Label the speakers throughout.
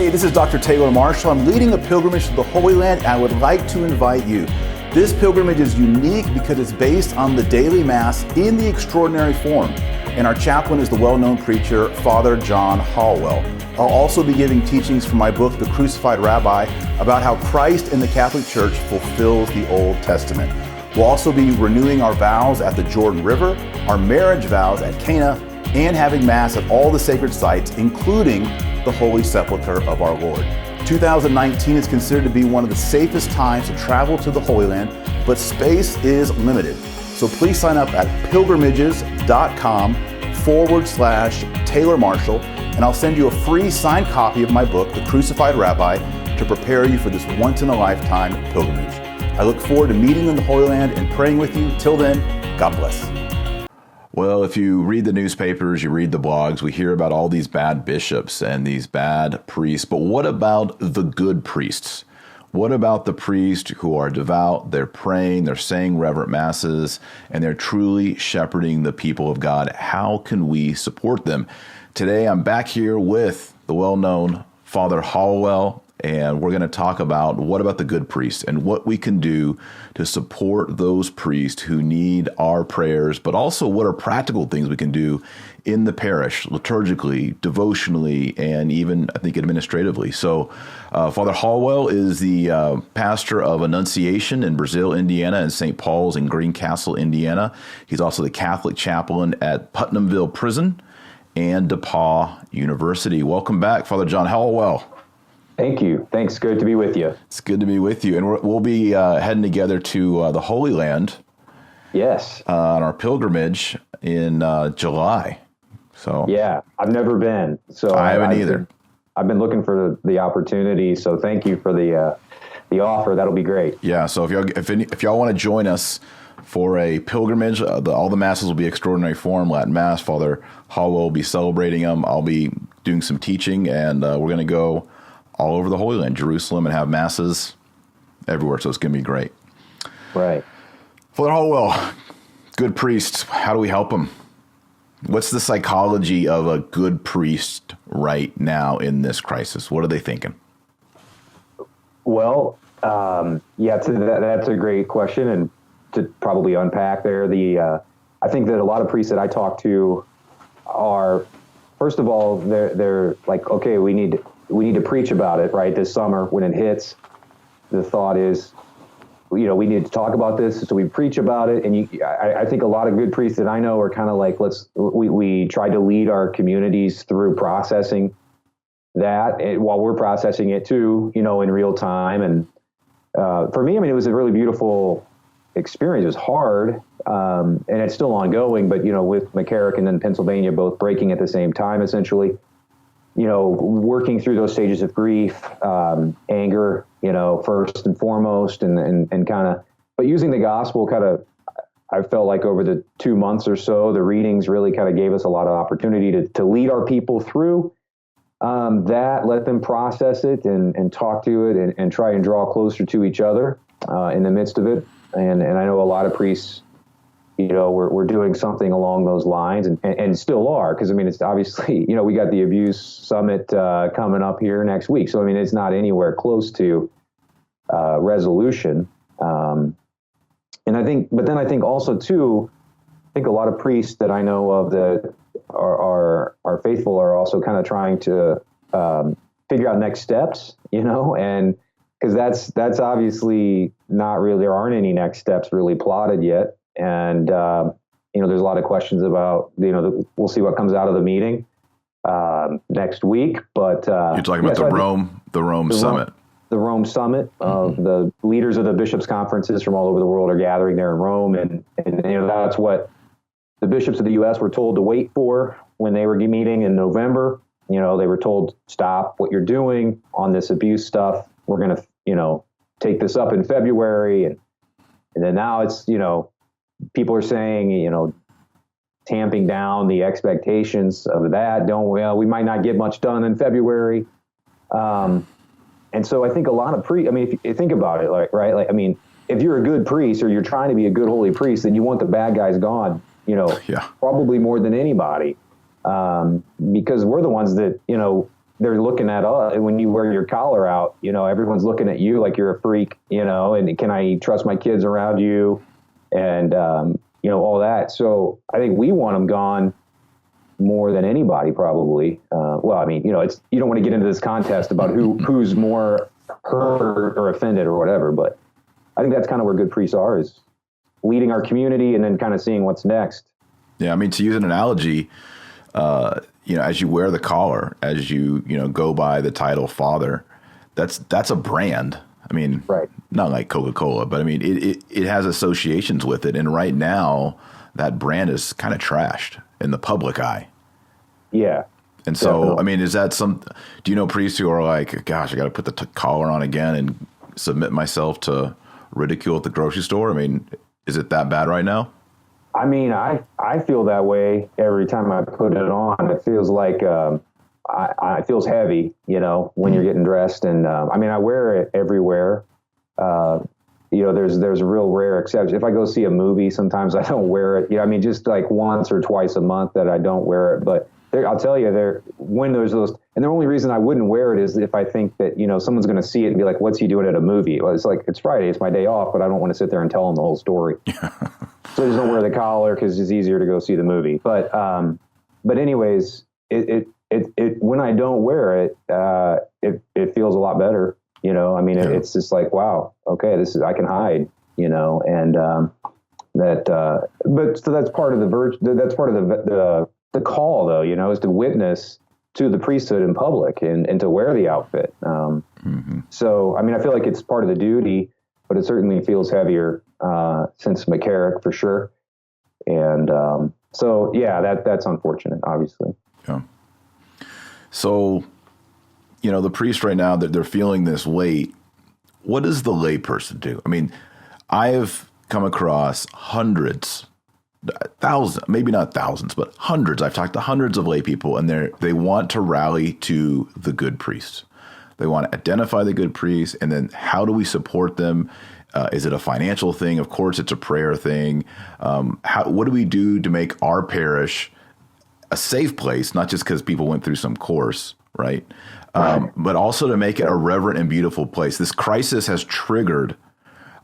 Speaker 1: Hey, this is Dr. Taylor Marshall. I'm leading a pilgrimage to the Holy Land, and I would like to invite you. This pilgrimage is unique because it's based on the daily Mass in the extraordinary form. And our chaplain is the well-known preacher, Father John Hollowell. I'll also be giving teachings from my book, The Crucified Rabbi, about how Christ in the Catholic Church fulfills the Old Testament. We'll also be renewing our vows at the Jordan River, our marriage vows at Cana, and having Mass at all the sacred sites, including the Holy Sepulchre of our Lord. 2019 is considered to be one of the safest times to travel to the Holy Land, but space is limited. So please sign up at pilgrimages.com/Taylor Marshall, and I'll send you a free signed copy of my book, The Crucified Rabbi, to prepare you for this once-in-a-lifetime pilgrimage. I look forward to meeting in the Holy Land and praying with you. Till then, God bless.
Speaker 2: Well, if you read the newspapers, you read the blogs, we hear about all these bad bishops and these bad priests. But what about the good priests? What about the priests who are devout, they're praying, they're saying reverent masses, and they're truly shepherding the people of God? How can we support them? Today, I'm back here with the well-known Father Hollowell, and we're going to talk about what about the good priests and what we can do to support those priests who need our prayers, but also what are practical things we can do in the parish, liturgically, devotionally, and even, I think, administratively. So Father Hollowell is the pastor of Annunciation in Brazil, Indiana, and St. Paul's in Greencastle, Indiana. He's also the Catholic chaplain at Putnamville Prison and DePauw University. Welcome back, Father John Hollowell.
Speaker 3: Thank you. Thanks. Good to be with you.
Speaker 2: It's good to be with you. And we'll be heading together to the Holy Land.
Speaker 3: Yes.
Speaker 2: On our pilgrimage in July. So
Speaker 3: yeah, I've never been. So
Speaker 2: I haven't either.
Speaker 3: I've been looking for the opportunity. So thank you for the offer. That'll be great.
Speaker 2: Yeah. So if y'all want to join us for a pilgrimage, all the masses will be extraordinary form, Latin Mass. Father Hollowell will be celebrating them. I'll be doing some teaching, and we're going to go all over the Holy Land, Jerusalem, and have masses everywhere. So it's going to be great.
Speaker 3: Right.
Speaker 2: Father Hollowell, good priest, how do we help them? What's the psychology of a good priest right now in this crisis? What are they thinking?
Speaker 3: Well, that's a great question, and to probably unpack there, I think that a lot of priests that I talk to are, first of all, they're like, okay, we need to preach about it, right? This summer when it hits, the thought is, we need to talk about this, so we preach about it. And I think a lot of good priests that I know are kind of like, we try to lead our communities through processing that while we're processing it too, in real time. And for me, it was a really beautiful experience. It was hard, and it's still ongoing, but, with McCarrick and then Pennsylvania both breaking at the same time, essentially, working through those stages of grief, anger, first and foremost, and kind of, but using the gospel I felt like over the 2 months or so, the readings really kind of gave us a lot of opportunity to lead our people through that, let them process it and talk to it and try and draw closer to each other in the midst of it. And I know a lot of priests, we're doing something along those lines and still are, because it's obviously, we got the Abuse Summit coming up here next week. So, it's not anywhere close to resolution. And I think also too, I think a lot of priests that I know of that are faithful are also kind of trying to figure out next steps, and because that's obviously not really, there aren't any next steps really plotted yet. And, there's a lot of questions about, we'll see what comes out of the meeting next week. But
Speaker 2: you're talking about the Rome Summit.
Speaker 3: The Rome Summit of the leaders of the bishops' conferences from all over the world are gathering there in Rome. And that's what the bishops of the U.S. were told to wait for when they were meeting in November. They were told, stop what you're doing on this abuse stuff. We're going to, take this up in February. And then now it's, people are saying, tamping down the expectations of that. We might not get much done in February. And so I think a lot of if you think about it, if you're a good priest or you're trying to be a good holy priest, then you want the bad guys gone, probably more than anybody. Because we're the ones that, they're looking at us when you wear your collar out, everyone's looking at you like you're a freak, and can I trust my kids around you? And, all that. So I think we want them gone more than anybody probably. It's, you don't want to get into this contest about who's more hurt or offended or whatever, but I think that's kind of where good priests are, is leading our community and then kind of seeing what's next.
Speaker 2: Yeah. I mean, to use an analogy, as you wear the collar, as you, go by the title Father, that's a brand. I mean,
Speaker 3: right.
Speaker 2: Not like Coca-Cola, but I mean, it has associations with it. And right now that brand is kind of trashed in the public eye.
Speaker 3: Yeah.
Speaker 2: And so, definitely. I mean, is that do you know priests who are like, gosh, I got to put the collar on again and submit myself to ridicule at the grocery store? I mean, is it that bad right now?
Speaker 3: I mean, I feel that way every time I put it on. It feels like, it feels heavy, when you're getting dressed. And, I wear it everywhere. There's a real rare exception. If I go see a movie, sometimes I don't wear it. Just like once or twice a month that I don't wear it. But I'll tell you, when there's those, and the only reason I wouldn't wear it is if I think that, someone's going to see it and be like, what's he doing at a movie? Well, it's like, it's Friday, it's my day off, but I don't want to sit there and tell them the whole story. So I just don't wear the collar because it's easier to go see the movie. But anyways, it when I don't wear it, it feels a lot better. It's just like, wow, okay, I can hide, and but so that's part of that's part of the call, though, is to witness to the priesthood in public and to wear the outfit. So, I feel like it's part of the duty, but it certainly feels heavier since McCarrick, for sure. And so, yeah, that's unfortunate, obviously.
Speaker 2: Yeah. So, the priest right now, they're feeling this weight. What does the layperson do? I mean, I have come across hundreds, thousands, maybe not thousands, but hundreds. I've talked to hundreds of lay people, and they want to rally to the good priest. They want to identify the good priest, and then how do we support them? Is it a financial thing? Of course, it's a prayer thing. What do we do to make our parish a safe place, not just because people went through some course, right? But also to make it a reverent and beautiful place. This crisis has triggered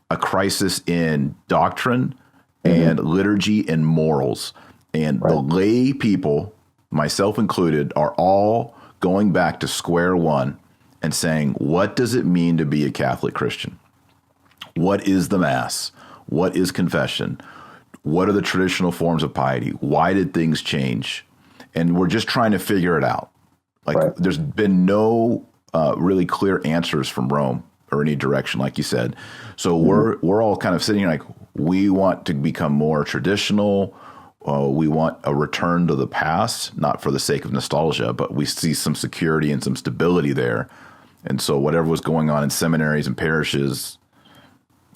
Speaker 2: a crisis in doctrine and liturgy and morals. And the lay people, myself included, are all going back to square one and saying, what does it mean to be a Catholic Christian? What is the Mass? What is confession? What are the traditional forms of piety? Why did things change? And we're just trying to figure it out. There's been no really clear answers from Rome or any direction, like you said. So we're all kind of sitting here like, we want to become more traditional. We want a return to the past, not for the sake of nostalgia, but we see some security and some stability there. And so whatever was going on in seminaries and parishes,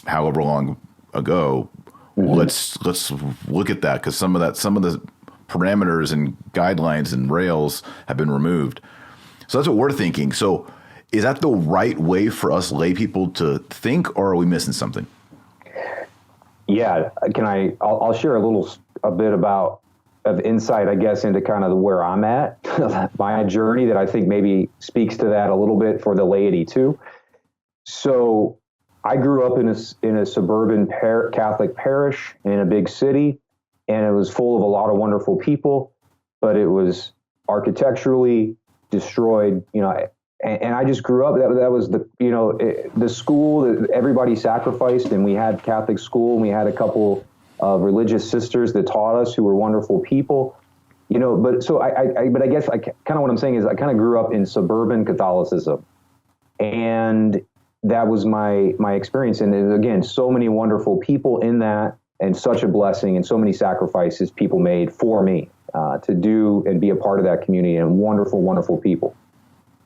Speaker 2: however long ago, let's look at that, because some of the parameters and guidelines and rails have been removed. So that's what we're thinking. So is that the right way for us lay people to think, or are we missing something?
Speaker 3: Yeah. I'll share a bit of insight, I guess, into kind of where I'm at, my journey, that I think maybe speaks to that a little bit for the laity too. So I grew up in a suburban Catholic parish in a big city, and it was full of a lot of wonderful people, but it was architecturally destroyed, and I just grew up, that was the school that everybody sacrificed, and we had Catholic school, and we had a couple of religious sisters that taught us who were wonderful people, but so I guess kind of what I'm saying is I kind of grew up in suburban Catholicism, and that was my experience. And again, so many wonderful people in that, and such a blessing, and so many sacrifices people made for me to do and be a part of that community, and wonderful, wonderful people.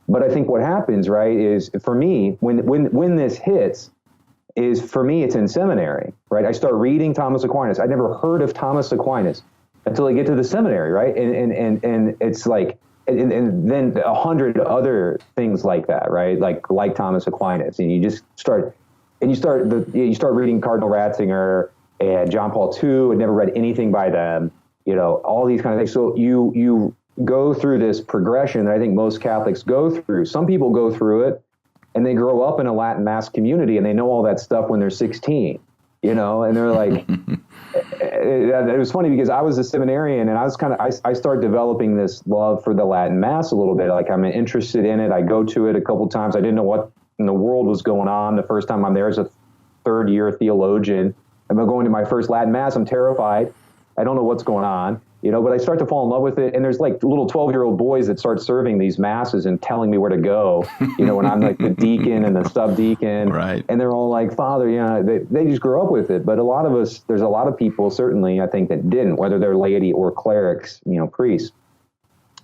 Speaker 3: But I think what happens, right, is for me, when this hits, is for me, it's in seminary, right? I start reading Thomas Aquinas. I never heard of Thomas Aquinas until I get to the seminary, right? And it's like, and then 100 other things like that, right? Like Thomas Aquinas, and you start reading Cardinal Ratzinger and John Paul II. I'd never read anything by them, all these kind of things. So you go through this progression that I think most Catholics go through. Some people go through it and they grow up in a Latin Mass community and they know all that stuff when they're 16, and they're like, it was funny because I was a seminarian and I started developing this love for the Latin Mass a little bit. Like, I'm interested in it. I go to it a couple times. I didn't know what in the world was going on the first time I'm there as a third-year theologian. I'm going to my first Latin Mass. I'm terrified. I don't know what's going on, but I start to fall in love with it. And there's like little 12-year-old boys that start serving these masses and telling me where to go, when I'm like the deacon and the subdeacon.
Speaker 2: Right.
Speaker 3: And they're all like, Father, they just grew up with it. But a lot of us, there's a lot of people, certainly, I think, that didn't, whether they're laity or clerics, priests.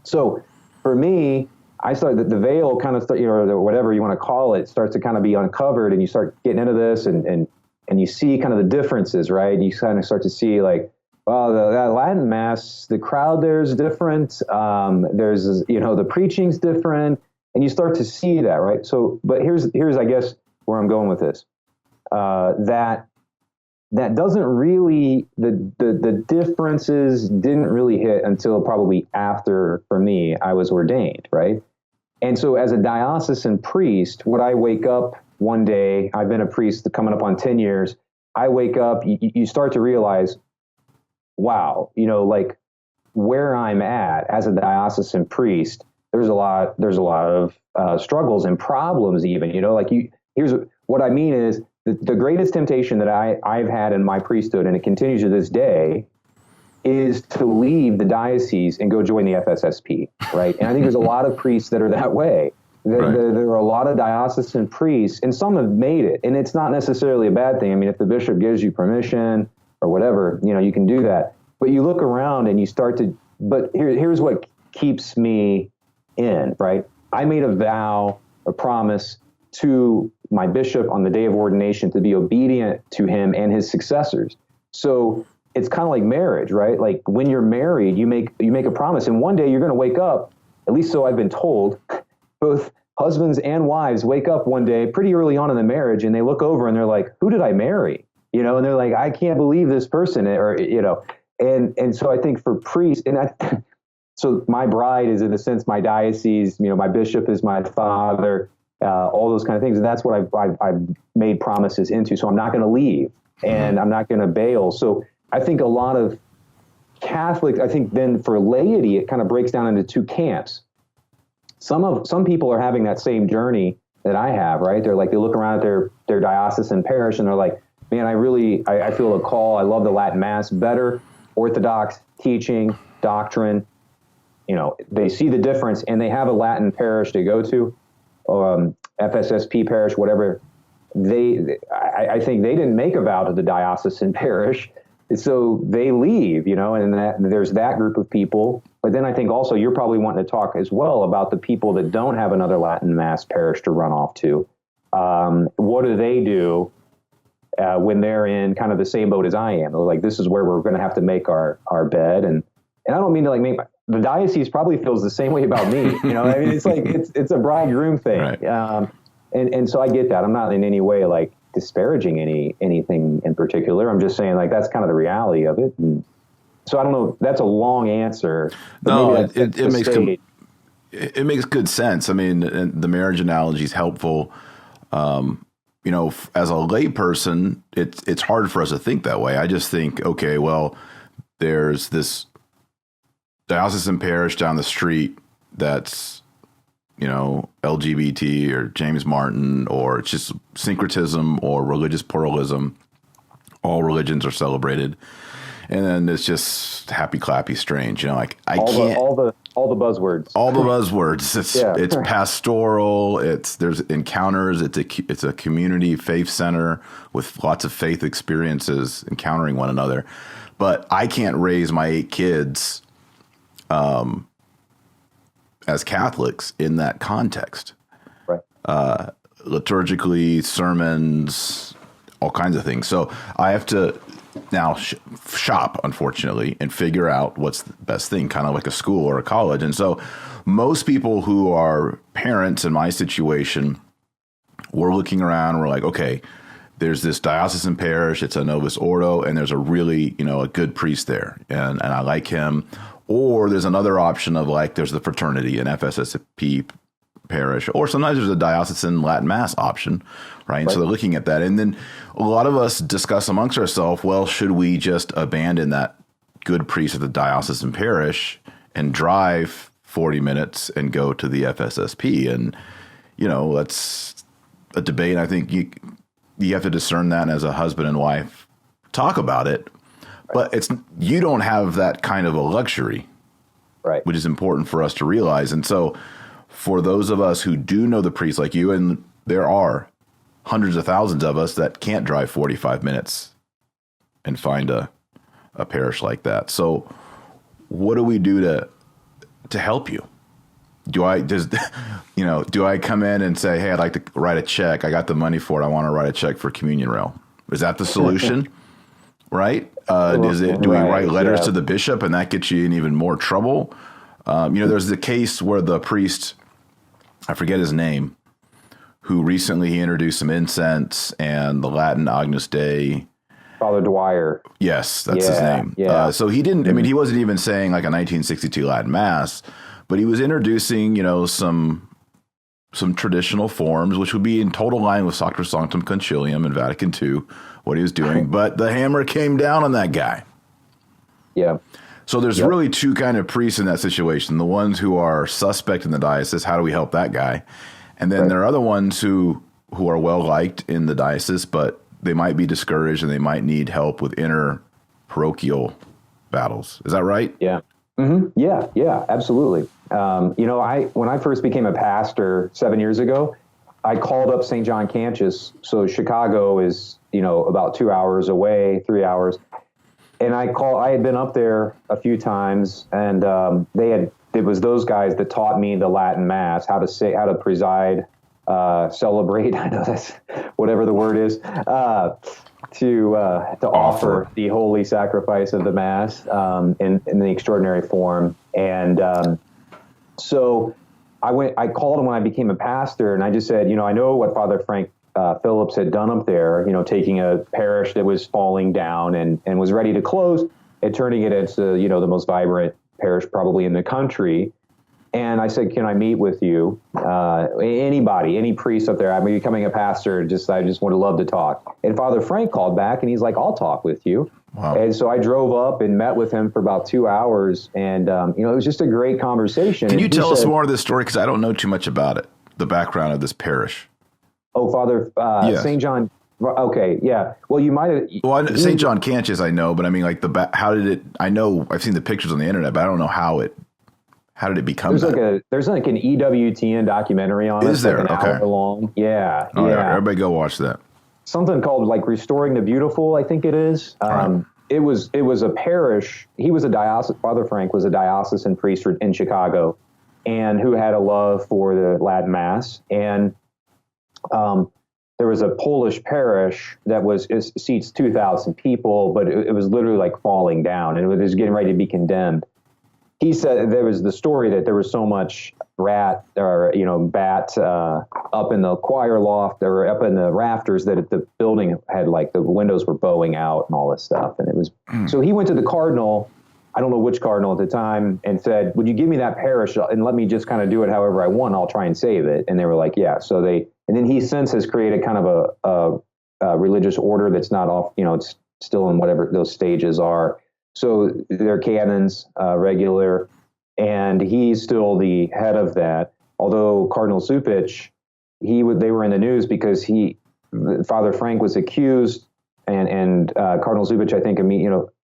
Speaker 3: So for me, I started, the veil kind of, or whatever you want to call it, starts to kind of be uncovered, and you start getting into this and you see kind of the differences, right? And you kind of start to see like, well, that Latin Mass, the crowd there is different. There's, the preaching's different, and you start to see that, right? So, but here's I guess where I'm going with this. That doesn't really, the differences didn't really hit until probably after, for me, I was ordained, right? And so as a diocesan priest, would I wake up one day, I've been a priest coming up on 10 years, I wake up, you start to realize, wow, like where I'm at as a diocesan priest, there's a lot of struggles and problems even, here's what I mean is the greatest temptation that I've had in my priesthood, and it continues to this day, is to leave the diocese and go join the FSSP, right? And I think there's a lot of priests that are that way. There are a lot of diocesan priests, and some have made it, and it's not necessarily a bad thing. I mean, if the bishop gives you permission or whatever, you can do that. But you look around and you start to, but here's what keeps me in, right? I made a vow, a promise to my bishop on the day of ordination to be obedient to him and his successors. So it's kind of like marriage, right? Like when you're married, you make a promise, and one day you're going to wake up, at least so I've been told, both husbands and wives wake up one day pretty early on in the marriage and they look over and they're like, who did I marry? And they're like, I can't believe this person, and so I think for priests, so my bride is in a sense my diocese, my bishop is my father, all those kind of things. And that's what I've made promises into. So I'm not going to leave and I'm not going to bail. So I think a lot of Catholics, I think then for laity, it kind of breaks down into two camps. Some people are having that same journey that I have, right? They're like, they look around at their diocesan parish and they're like, man, I feel a call. I love the Latin Mass, better orthodox teaching, doctrine. They see the difference and they have a Latin parish to go to, FSSP parish, whatever. I think they didn't make a vow to the diocesan parish. So they leave, and there's that group of people. But then I think also you're probably wanting to talk as well about the people that don't have another Latin Mass parish to run off to. What do they do when they're in kind of the same boat as I am? They're like, this is where we're going to have to make our bed. And I don't mean to like make the diocese probably feels the same way about me. I mean, it's like, it's a bridegroom thing. Right. And so I get that. I'm not in any way like disparaging anything in particular. I'm just saying like, that's kind of the reality of it. And so I don't know, that's a long answer.
Speaker 2: No, it makes good sense. I mean, the marriage analogy is helpful. As a layperson, it's hard for us to think that way. I just think, okay, well, there's this diocesan parish down the street that's, LGBT or James Martin, or it's just syncretism or religious pluralism. All religions are celebrated. And then it's just happy, clappy, strange. Like I can't.
Speaker 3: All the buzzwords.
Speaker 2: All the buzzwords. It's pastoral. There's encounters. It's a community faith center with lots of faith experiences, encountering one another. But I can't raise my 8 kids as Catholics in that context.
Speaker 3: Right.
Speaker 2: Liturgically, sermons, all kinds of things. So I have to now shop, unfortunately, and figure out what's the best thing, kind of like a school or a college. And so most people who are parents in my situation, we're looking around, we're like, okay, there's this diocesan parish, it's a Novus Ordo, and there's a really, a good priest there, and I like him. Or there's another option of like, there's the fraternity, an FSSP parish, or sometimes there's a diocesan Latin Mass option, right? So they're looking at that. And then a lot of us discuss amongst ourselves, well, should we just abandon that good priest at the diocesan parish and drive 40 minutes and go to the FSSP? And, that's a debate. I think you have to discern that, and as a husband and wife, talk about it. But you don't have that kind of a luxury,
Speaker 3: right?
Speaker 2: Which is important for us to realize. And so for those of us who do know the priest like you, and there are hundreds of thousands of us that can't drive 45 minutes and find a parish like that. So what do we do to help you? Do I come in and say, hey, I'd like to write a check. I got the money for it. I want to write a check for communion rail. Is that the solution? Right? Do we write letters to the bishop and that gets you in even more trouble? There's the case where the priest, I forget his name, who recently he introduced some incense and the Latin Agnus Dei.
Speaker 3: Father Dwyer.
Speaker 2: Yes, that's his name.
Speaker 3: Yeah.
Speaker 2: So he didn't, he wasn't even saying like a 1962 Latin Mass, but he was introducing, some traditional forms, which would be in total line with Sacrosanctum Concilium in Vatican II, what he was doing. But the hammer came down on that guy.
Speaker 3: Yeah.
Speaker 2: So there's really two kind of priests in that situation. The ones who are suspect in the diocese, how do we help that guy? And then there are other ones who are well-liked in the diocese, but they might be discouraged and they might need help with inner parochial battles. Is that right?
Speaker 3: Yeah. Mm-hmm. Yeah, absolutely. When I first became a pastor 7 years ago, I called up St. John Cantius. So Chicago is, about 2 hours away, 3 hours. And I had been up there a few times, and it was those guys that taught me the Latin Mass, how to preside, celebrate. I know that's whatever the word is, to offer the holy sacrifice of the Mass in the extraordinary form. And so I called him when I became a pastor, and I just said, I know what Father Frank Phillips had done up there, taking a parish that was falling down and was ready to close and turning it into, the most vibrant parish probably in the country. And I said, can I meet with you? Anybody, any priest up there? I'm becoming a pastor. I just would love to talk. And Father Frank called back and he's like, I'll talk with you.
Speaker 2: Wow.
Speaker 3: And so I drove up and met with him for about 2 hours. And, it was just a great conversation.
Speaker 2: Can you tell us more of this story? Because I don't know too much about it, the background of this parish.
Speaker 3: Oh, Father
Speaker 2: Yes.
Speaker 3: St. John. Okay, yeah. Well, you might have.
Speaker 2: Well, St. John Cantius, I know, but I mean, like how did it? I know I've seen the pictures on the internet, but I don't know how did it become?
Speaker 3: There's like an EWTN documentary on it.
Speaker 2: Is there?
Speaker 3: Like an hour long. Yeah.
Speaker 2: Oh, yeah. Everybody go watch that.
Speaker 3: Something called like Restoring the Beautiful, I think it is.
Speaker 2: Right.
Speaker 3: It was a parish. He was Father Frank was a diocesan priest in Chicago, and who had a love for the Latin Mass. And there was a Polish parish that seats 2,000 people, but it was literally like falling down, and it was getting ready to be condemned. He said there was the story that there was so much bat up in the choir loft or up in the rafters that the building had like the windows were bowing out and all this stuff. And it was, so he went to the cardinal, I don't know which cardinal at the time, and said, would you give me that parish and let me just kind of do it however I want? I'll try and save it. And they were like, yeah. So and then he since has created kind of a religious order that's not off, it's still in whatever those stages are. So they're canons, regular, and he's still the head of that. Although Cardinal Supich, they were in the news because Father Frank was accused, and Cardinal Supich, I think,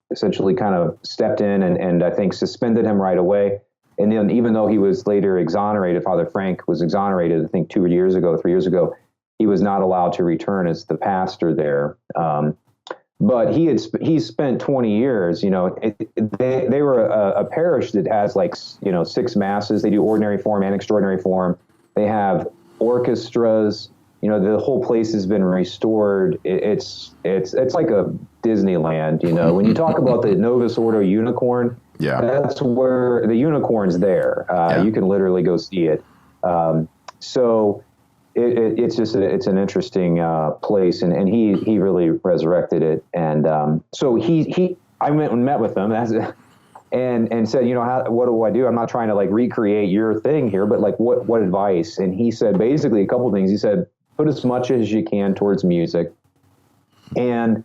Speaker 3: essentially kind of stepped in and I think suspended him right away. And then even though he was later exonerated, Father Frank was exonerated, I think 3 years ago, he was not allowed to return as the pastor there. But he spent 20 years, they were a parish that has 6 masses. They do ordinary form and extraordinary form. They have orchestras, the whole place has been restored. It's like a Disneyland, when you talk about the Novus Ordo unicorn, that's where the unicorn's there. You can literally go see it. So it's an interesting place, and he really resurrected it. And so I went and met with him. and said, what do I do? I'm not trying to like recreate your thing here, but like what advice? And he said basically a couple of things. He said, put as much as you can towards music. And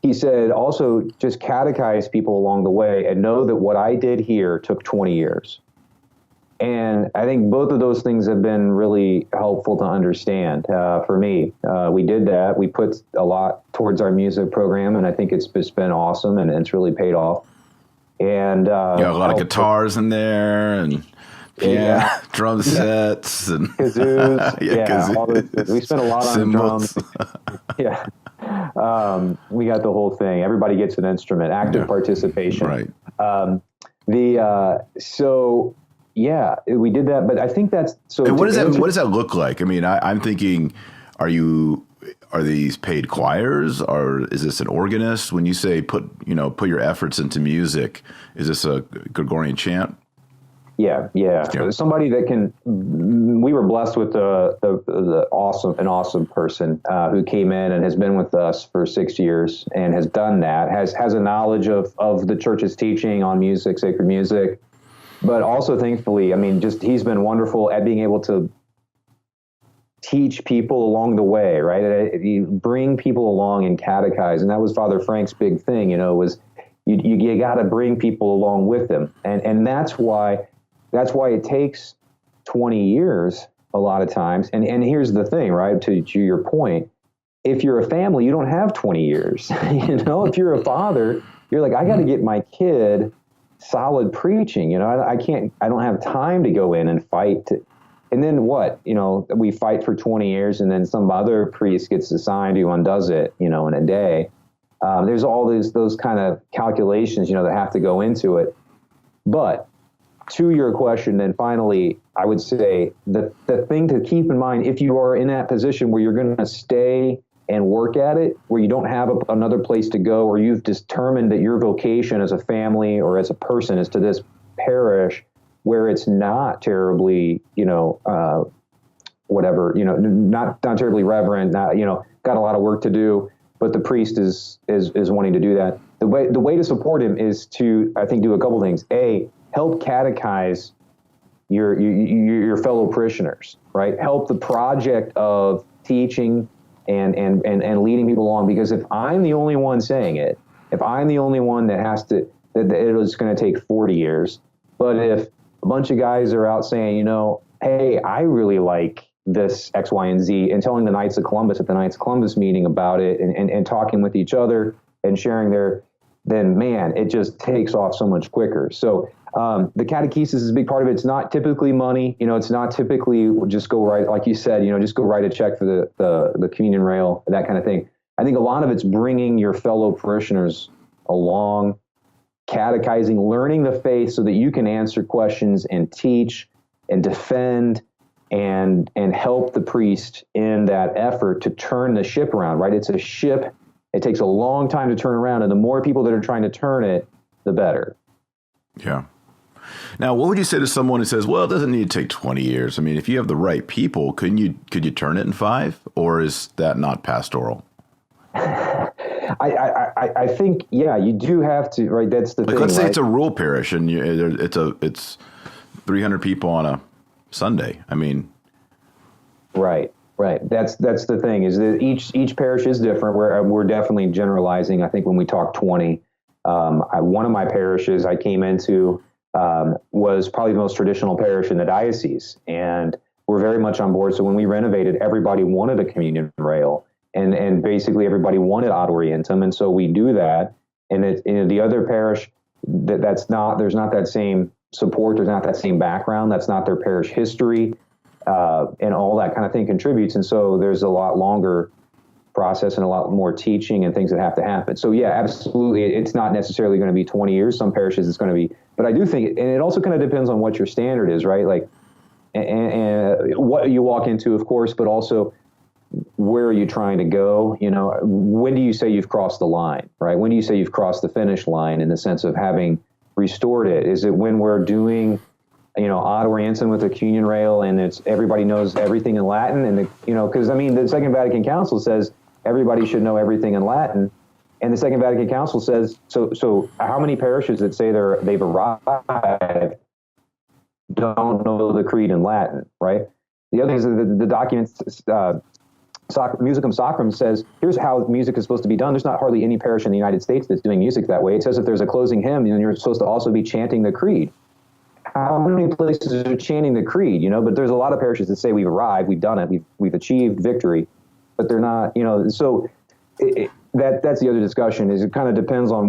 Speaker 3: he said also just catechize people along the way and know that what I did here took 20 years. And I think both of those things have been really helpful to understand for me. We did that. We put a lot towards our music program, and I think it's just been awesome, and it's really paid off. And
Speaker 2: a lot of guitars in there, and drum sets, and
Speaker 3: kazoos.
Speaker 2: kazoos.
Speaker 3: All those, we spent a lot on drums. Yeah. We got the whole thing. Everybody gets an instrument, active participation.
Speaker 2: Right.
Speaker 3: So yeah, we did that, but I think that's so.
Speaker 2: And what does that look like? I mean, I'm thinking, are these paid choirs, or is this an organist? When you say put your efforts into music, is this a Gregorian chant?
Speaker 3: Yeah. Somebody that can. We were blessed with an awesome person who came in and has been with us for 6 years and has done that. Has a knowledge of the church's teaching on music, sacred music, but also thankfully, I mean, just he's been wonderful at being able to teach people along the way, right? You bring people along and catechize, and that was Father Frank's big thing. Was you got to bring people along with them, and that's why it takes 20 years a lot of times. And here's the thing, right? To your point, if you're a family, you don't have 20 years. If you're a father, you're like, I got to get my kid solid preaching. I don't have time to go in and fight. And then what? We fight for 20 years, and then some other priest gets assigned who undoes it, in a day. There's all those kind of calculations, that have to go into it. But to your question, then finally, I would say the thing to keep in mind, if you are in that position where you're going to stay and work at it, where you don't have another place to go, or you've determined that your vocation as a family or as a person is to this parish where it's not terribly, whatever, not terribly reverent, not, got a lot of work to do, but the priest is wanting to do that. The way to support him is to, I think, do a couple things. A, help catechize your fellow parishioners, right? Help the project of teaching and leading people along, because if I'm the only one saying it, if I'm the only one that it is going to take 40 years, but if a bunch of guys are out saying, hey, I really like this X, Y, and Z, and telling the Knights of Columbus at the Knights of Columbus meeting about it, and talking with each other and sharing then man, it just takes off so much quicker. So the catechesis is a big part of it. It's not typically money. It's not typically just go write, like you said, just go write a check for the communion rail, that kind of thing. I think a lot of it's bringing your fellow parishioners along, catechizing, learning the faith so that you can answer questions and teach and defend and help the priest in that effort to turn the ship around, right? It's a ship. It takes a long time to turn around, and the more people that are trying to turn it, the better.
Speaker 2: Yeah. Now, what would you say to someone who says, well, it doesn't need to take 20 years? I mean, if you have the right people, could you turn it in 5, or is that not pastoral?
Speaker 3: I think, yeah, you do have to, right? That's the thing.
Speaker 2: Let's say it's a rural parish and it's 300 people on a Sunday. I mean,
Speaker 3: right. That's the thing, is that each parish is different. We're definitely generalizing. I think when we talk 20, one of my parishes I came into was probably the most traditional parish in the diocese, and we're very much on board. So when we renovated, everybody wanted a communion rail, and basically everybody wanted ad orientem, and so we do that. And in the other parish, there's not that same support, there's not that same background, that's not their parish history, and all that kind of thing contributes. And so there's a lot longer process and a lot more teaching and things that have to happen. So yeah, absolutely, it's not necessarily going to be 20 years. Some parishes it's going to be, but I do think, and it also kind of depends on what your standard is, right? Like, and what you walk into, of course, but also where are you trying to go? When do you say you've crossed the line, right? When do you say you've crossed the finish line in the sense of having restored it? Is it when we're doing, ad orientem with a communion rail and it's everybody knows everything in Latin, and because the Second Vatican Council says everybody should know everything in Latin, And the Second Vatican Council says, so how many parishes that say they've arrived don't know the creed in Latin, right? The other thing is that the documents, Musicum Sacrum says, here's how music is supposed to be done. There's not hardly any parish in the United States that's doing music that way. It says if there's a closing hymn, then you're supposed to also be chanting the creed. How many places are chanting the creed, But there's a lot of parishes that say we've arrived, we've done it, we've achieved victory, but they're not, so that's the other discussion, is it kind of depends on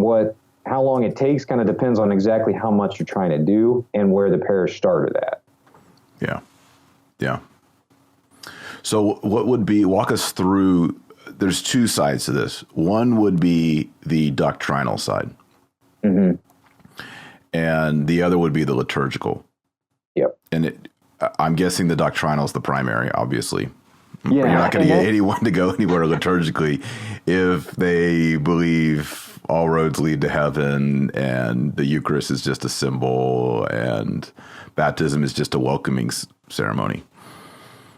Speaker 3: how long it takes, kind of depends on exactly how much you're trying to do and where the parish started at.
Speaker 2: Yeah. So walk us through, there's two sides to this. One would be the doctrinal side.
Speaker 3: Mm-hmm.
Speaker 2: And the other would be the liturgical.
Speaker 3: Yep.
Speaker 2: And I'm guessing the doctrinal is the primary, obviously.
Speaker 3: Yeah.
Speaker 2: You're not going to get anyone to go anywhere liturgically if they believe all roads lead to heaven and the Eucharist is just a symbol and baptism is just a welcoming ceremony.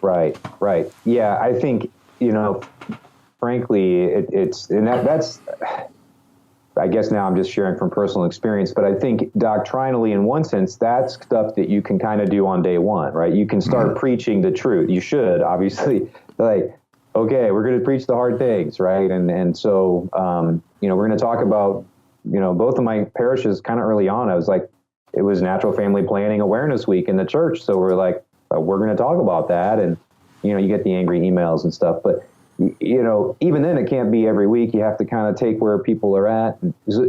Speaker 3: Right. Yeah, I think, frankly, that's, I guess now I'm just sharing from personal experience, but I think doctrinally, in one sense, that's stuff that you can kind of do on day one, right? You can start preaching the truth. You should, obviously, okay, we're going to preach the hard things, right? And so, we're going to talk about, both of my parishes kind of early on, I was like, it was Natural Family Planning Awareness Week in the church. So we're like, we're going to talk about that. And, you get the angry emails and stuff, but even then it can't be every week. You have to kind of take where people are at.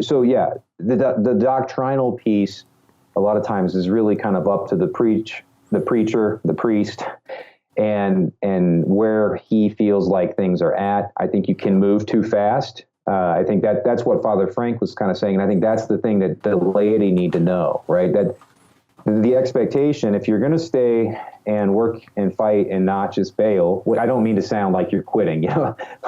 Speaker 3: So yeah, the doctrinal piece a lot of times is really kind of up to the preacher, the priest, and where he feels like things are at. I think you can move too fast. I think that's what Father Frank was kind of saying. And I think that's the thing that the laity need to know, right? That the expectation, if you're going to stay and work and fight and not just bail, I don't mean to sound like you're quitting,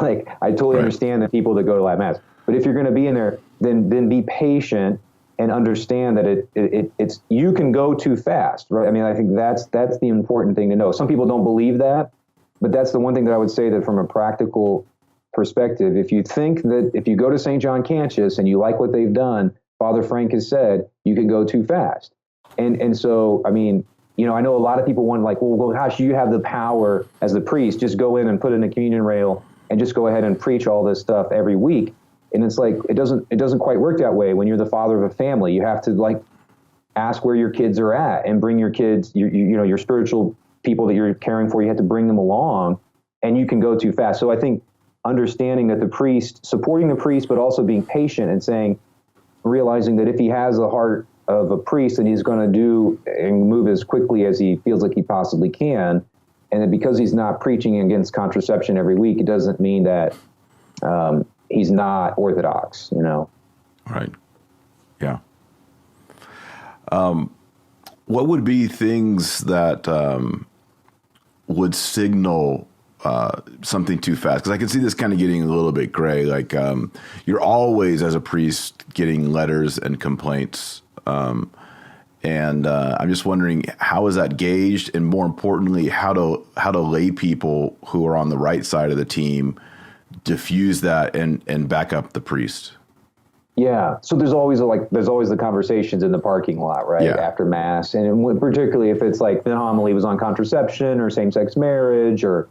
Speaker 3: like I totally understand the people that go to Latin Mass, but if you're going to be in there, then be patient and understand that it's you can go too fast, right? I mean, I think that's the important thing to know. Some people don't believe that, but that's the one thing that I would say, that from a practical perspective, if you think that if you go to St. John Cantius and you like what they've done, Father Frank has said, you can go too fast. And so, I mean, I know a lot of people want well, gosh, you have the power as the priest, just go in and put in a communion rail and just go ahead and preach all this stuff every week. And it's like, it doesn't quite work that way. When you're the father of a family, you have to ask where your kids are at and bring your kids, your spiritual people that you're caring for, you have to bring them along, and you can go too fast. So I think understanding that the priest, supporting the priest, but also being patient and realizing that if he has the heart of a priest, and he's going to do and move as quickly as he feels like he possibly can, and that because he's not preaching against contraception every week, it doesn't mean that he's not orthodox,
Speaker 2: Right. Yeah. What would be things that would signal something too fast? Because I can see this kind of getting a little bit gray. You're always, as a priest, getting letters and complaints. And I'm just wondering, how is that gauged? And more importantly, how do lay people who are on the right side of the team diffuse that and back up the priest?
Speaker 3: Yeah. So there's always the conversations in the parking lot, right?
Speaker 2: Yeah.
Speaker 3: After Mass. And particularly if it's the homily was on contraception or same-sex marriage or,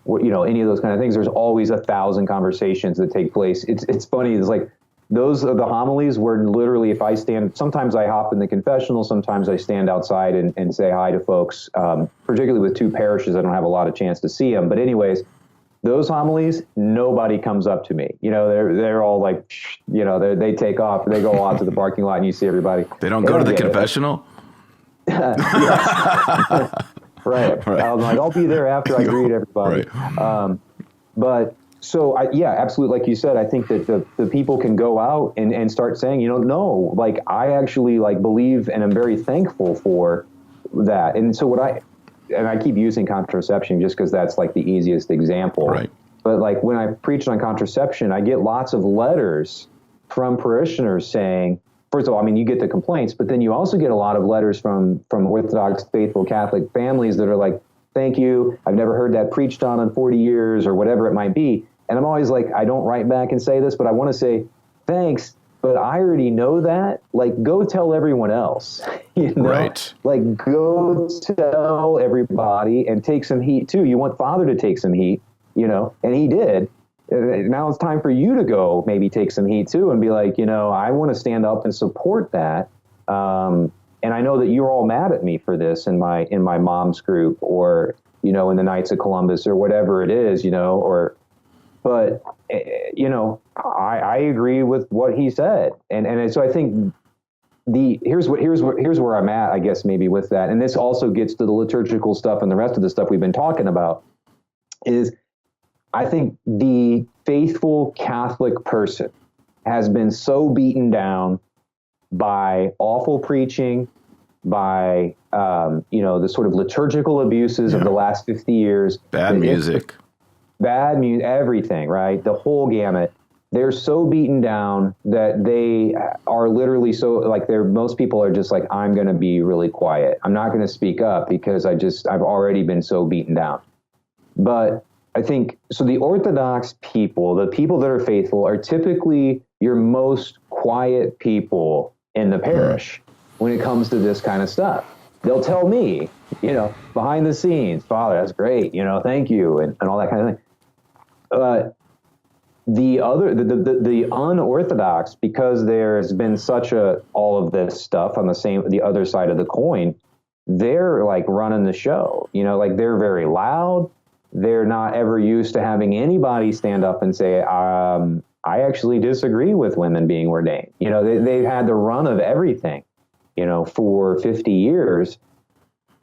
Speaker 3: any of those kind of things, there's always 1,000 conversations that take place. It's funny. It's those are the homilies where literally if I sometimes I hop in the confessional, sometimes I stand outside and say hi to folks, particularly with two parishes. I don't have a lot of chance to see them. But anyways, those homilies, nobody comes up to me. They're all they take off. They go out to the parking lot and you see everybody.
Speaker 2: They don't go to the confessional?
Speaker 3: Right. I'm I'll be there after I greet everybody.
Speaker 2: Right.
Speaker 3: But so, absolutely. Like you said, I think that the people can go out and start saying, no, I actually believe and I'm very thankful for that. And so I keep using contraception just because that's the easiest example.
Speaker 2: Right.
Speaker 3: But when I preach on contraception, I get lots of letters from parishioners saying, first of all, you get the complaints, but then you also get a lot of letters from Orthodox faithful Catholic families that are thank you. I've never heard that preached on in 40 years or whatever it might be. And I'm always like, I don't write back and say this, but I want to say thanks, but I already know that. Like, go tell everyone else, you know?
Speaker 2: Right.
Speaker 3: Like, go tell everybody and take some heat too. You want Father to take some heat, you know, and he did. Now it's time for you to go maybe take some heat too and be like, you know, I want to stand up and support that. And I know that you're all mad at me for this in my mom's group, or, you know, in the Knights of Columbus or whatever it is, you know, but you know, I agree with what he said. And so I think here's where I'm at, I guess, maybe with that. And this also gets to the liturgical stuff and the rest of the stuff we've been talking about, is I think the faithful Catholic person has been so beaten down by awful preaching, by you know, the sort of liturgical abuses of the last 50 years.
Speaker 2: Bad music,
Speaker 3: everything, right? The whole gamut. They're so beaten down that they are literally so, like, most people are just like, I'm going to be really quiet. I'm not going to speak up because I've already been so beaten down. But I think, so the Orthodox people, the people that are faithful, are typically your most quiet people in the parish when it comes to this kind of stuff. They'll tell me, you know, behind the scenes, Father, that's great, you know, thank you, and all that kind of thing. The unorthodox, because there's been such all of this stuff on the other side of the coin, they're like running the show, you know, like they're very loud. They're not ever used to having anybody stand up and say, I actually disagree with women being ordained. You know, they've had the run of everything, you know, for 50 years.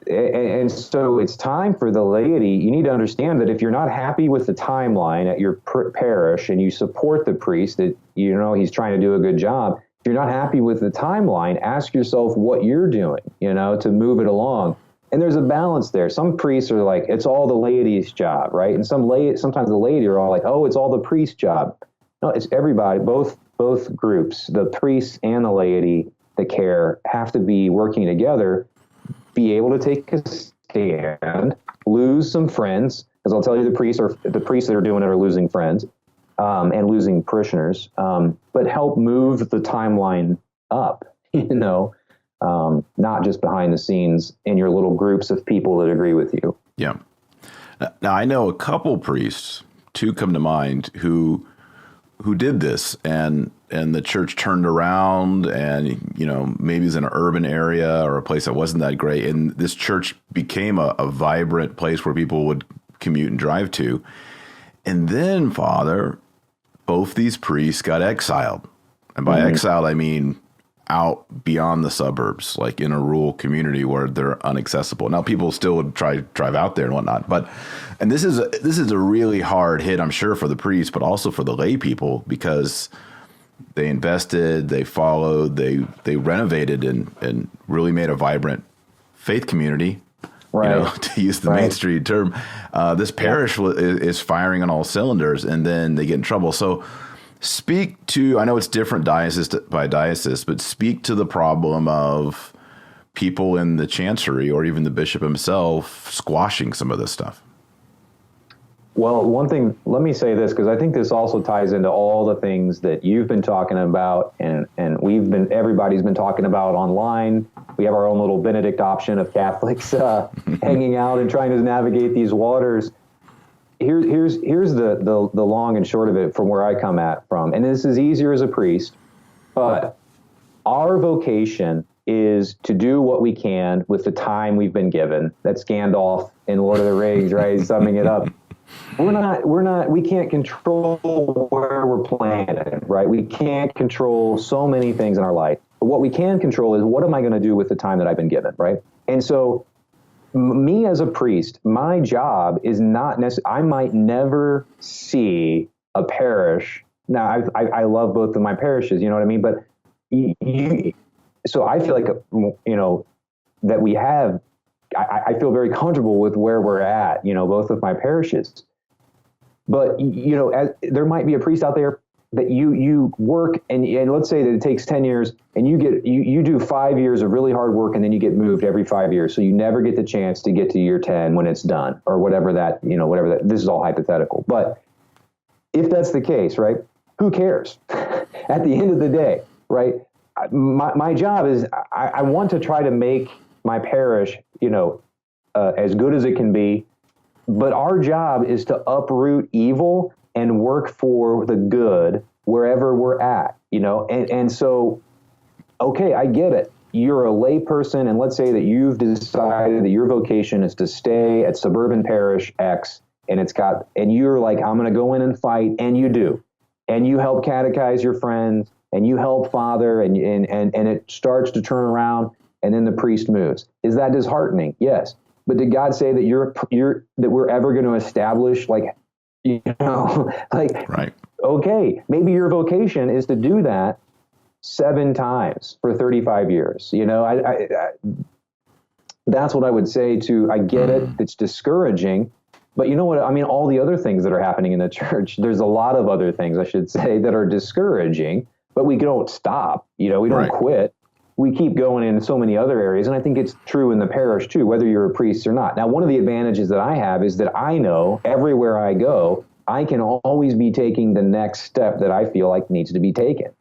Speaker 3: And so it's time for the laity. You need to understand that if you're not happy with the timeline at your parish and you support the priest, that, you know, he's trying to do a good job. If you're not happy with the timeline, ask yourself what you're doing, you know, to move it along. And there's a balance there. Some priests are like, it's all the laity's job, right? And sometimes the laity are all like, oh, it's all the priest's job. No, it's everybody, both groups, the priests and the laity that care, have to be working together, be able to take a stand, lose some friends, because I'll tell you, the priests that are doing it are losing friends and losing parishioners, but help move the timeline up, you know, not just behind the scenes in your little groups of people that agree with you.
Speaker 2: Yeah. Now, I know a couple priests, two come to mind, who did this, and the church turned around, and, you know, maybe it's in an urban area or a place that wasn't that great, and this church became a vibrant place where people would commute and drive to. And then, Father, both these priests got exiled. And by exiled, I mean out beyond the suburbs, like in a rural community where they're inaccessible. Now, people still would drive out there and whatnot, and this is a really hard hit, I'm sure, for the priests, but also for the lay people, because they invested, they followed, they renovated and really made a vibrant faith community. Right. You know, to use the mainstream term. This parish is firing on all cylinders, and then they get in trouble. So speak to, I know it's different diocese by diocese, but speak to the problem of people in the chancery or even the bishop himself squashing some of this stuff.
Speaker 3: Well, one thing, let me say this, because I think this also ties into all the things that you've been talking about, and everybody's been talking about online. We have our own little Benedict option of Catholics hanging out and trying to navigate these waters. Here's the long and short of it from where I come from. And this is easier as a priest, but our vocation is to do what we can with the time we've been given. That's Gandalf in Lord of the Rings, right? Summing it up. We can't control where we're planted, right? We can't control so many things in our life. But what we can control is, what am I going to do with the time that I've been given, right? And so me as a priest, my job is not necessarily, I might never see a parish. Now, I love both of my parishes, you know what I mean? But so I feel like, you know, that we have, I feel very comfortable with where we're at, you know, both of my parishes. But, you know, there might be a priest out there that you work, and let's say that it takes 10 years, and you do 5 years of really hard work, and then you get moved every 5 years. So you never get the chance to get to year 10 when it's done, or whatever that, this is all hypothetical. But if that's the case, right? Who cares? At the end of the day, right? My job is I want to try to make my parish, as good as it can be. But our job is to uproot evil and work for the good wherever we're at, and so, okay, I get it. You're a layperson, and let's say that you've decided that your vocation is to stay at suburban parish X, and you're like, I'm going to go in and fight, and you do, and you help catechize your friends, and you help father, and it starts to turn around, and then the priest moves. Is that disheartening? Yes. But did God say that that we're ever going to establish right? Okay, maybe your vocation is to do that 7 times for 35 years. That's what I would say I get it. It's discouraging, but you know what? I mean, all the other things that are happening in the church, there's a lot of other things I should say that are discouraging, but we don't stop, we don't quit. We keep going in so many other areas. And I think it's true in the parish too, whether you're a priest or not. Now, one of the advantages that I have is that I know everywhere I go, I can always be taking the next step that I feel like needs to be taken,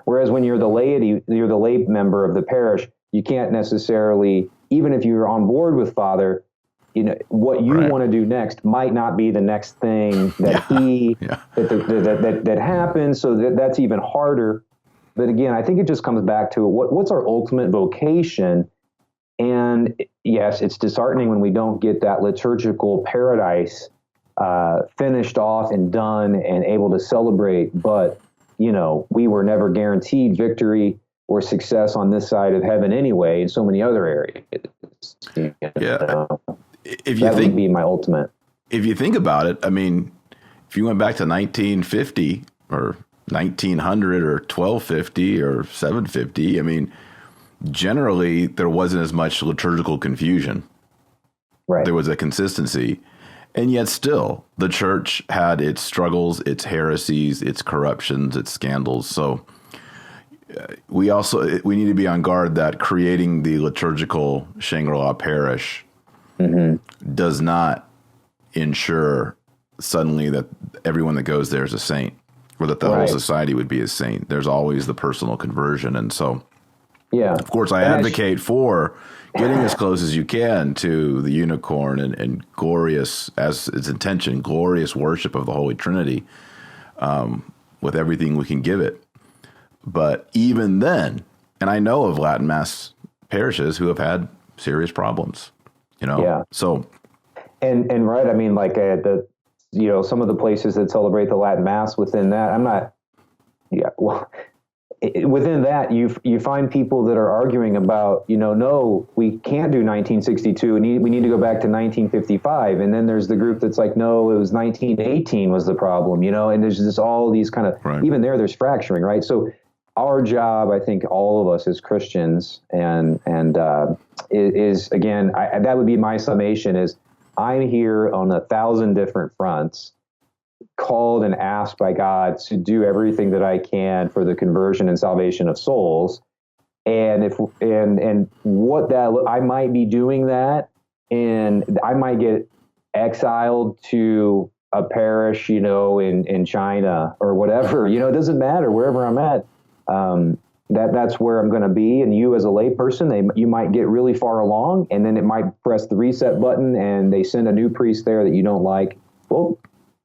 Speaker 3: whereas when you're the laity, you're the lay member of the parish, you can't necessarily, even if you're on board with Father, what you want to do next might not be the next thing that that happens. So that's even harder. But again, I think it just comes back to what's our ultimate vocation. And yes, it's disheartening when we don't get that liturgical paradise finished off and done and able to celebrate. But, we were never guaranteed victory or success on this side of heaven anyway in so many other areas.
Speaker 2: Yeah.
Speaker 3: That would be my ultimate.
Speaker 2: If you think about it, I mean, if you went back to 1950 or 1900 or 1250 or 750, I mean, generally there wasn't as much liturgical confusion.
Speaker 3: Right.
Speaker 2: There was a consistency. And yet still, the church had its struggles, its heresies, its corruptions, its scandals. So we need to be on guard that creating the liturgical Shangri-La parish does not ensure suddenly that everyone that goes there is a saint, or that the whole society would be a saint. There's always the personal conversion. And so, of course, I advocate for getting as close as you can to the unicorn and glorious, as its intention, glorious worship of the Holy Trinity with everything we can give it. But even then, and I know of Latin Mass parishes who have had serious problems, so.
Speaker 3: And right, I mean, like some of the places that celebrate the Latin Mass within that, within that, you find people that are arguing about, no, we can't do 1962. We need to go back to 1955. And then there's the group that's like, no, it was 1918 was the problem, and there's just all these kind of, even there's fracturing, right? So our job, I think all of us as Christians is again, that would be my summation is I'm here on 1,000 different fronts, called and asked by God to do everything that I can for the conversion and salvation of souls. And I might be doing that, and I might get exiled to a parish, in China or whatever, it doesn't matter wherever I'm at. That's where I'm going to be. And you as a layperson, you might get really far along, and then it might press the reset button and they send a new priest there that you don't like. Well,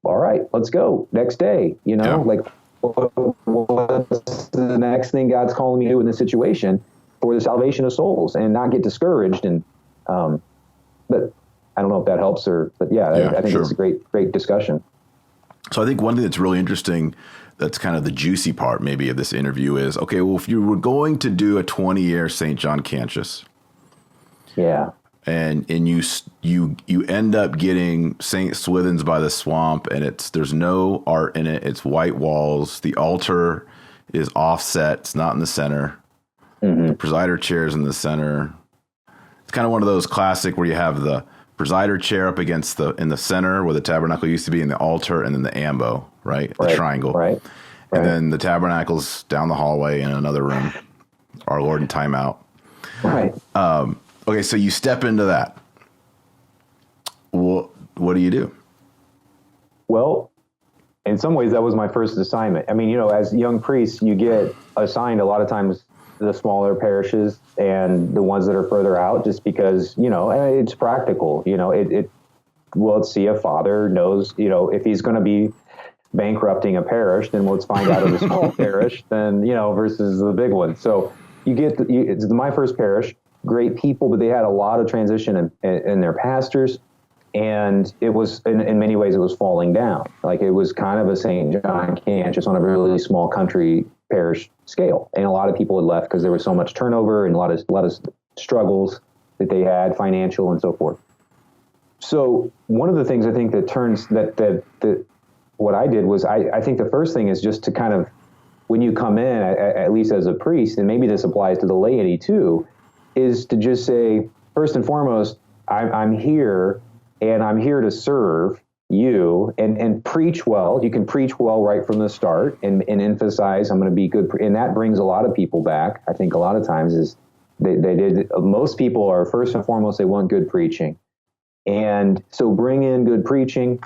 Speaker 3: all right, let's go next day, like what's the next thing God's calling me to do in this situation for the salvation of souls, and not get discouraged. And, but I don't know if that helps but I think it's a great discussion.
Speaker 2: So I think one thing that's really interesting, that's kind of the juicy part maybe of this interview is, okay, well, if you were going to do a 20-year St. John Cantius, and you end up getting St. Swithin's by the Swamp, and there's no art in it, it's white walls, the altar is offset, it's not in the center, the presider chair is in the center. It's kind of one of those classic where you have the presider chair up against in the center where the tabernacle used to be, in the altar, and then the ambo, right? The triangle. Right. And then the tabernacle's down the hallway in another room. Our Lord in timeout.
Speaker 3: Right.
Speaker 2: Okay, so you step into that. What do you do?
Speaker 3: Well, in some ways, that was my first assignment. I mean, you know, as young priests, you get assigned a lot of times the smaller parishes and the ones that are further out, just because, you know, it's practical. You know, let's see if Father knows, you know, if he's going to be bankrupting a parish, then let's find out of the small parish, then, you know, versus the big one. So it's my first parish, great people, but they had a lot of transition in their pastors. And it was, in many ways, it was falling down. Like, it was kind of a St. John Canch, just on a really small country parish scale. And a lot of people had left because there was so much turnover and a lot of struggles that they had, financial and so forth. So one of the things I think that turns that what I did was, I think the first thing is just to kind of, when you come in, at least as a priest, and maybe this applies to the laity too, is to just say, first and foremost, I'm here, and I'm here to serve you and preach well. You can preach well right from the start and emphasize, I'm going to be good. And that brings a lot of people back. I think a lot of times is most people are, first and foremost, they want good preaching. And so bring in good preaching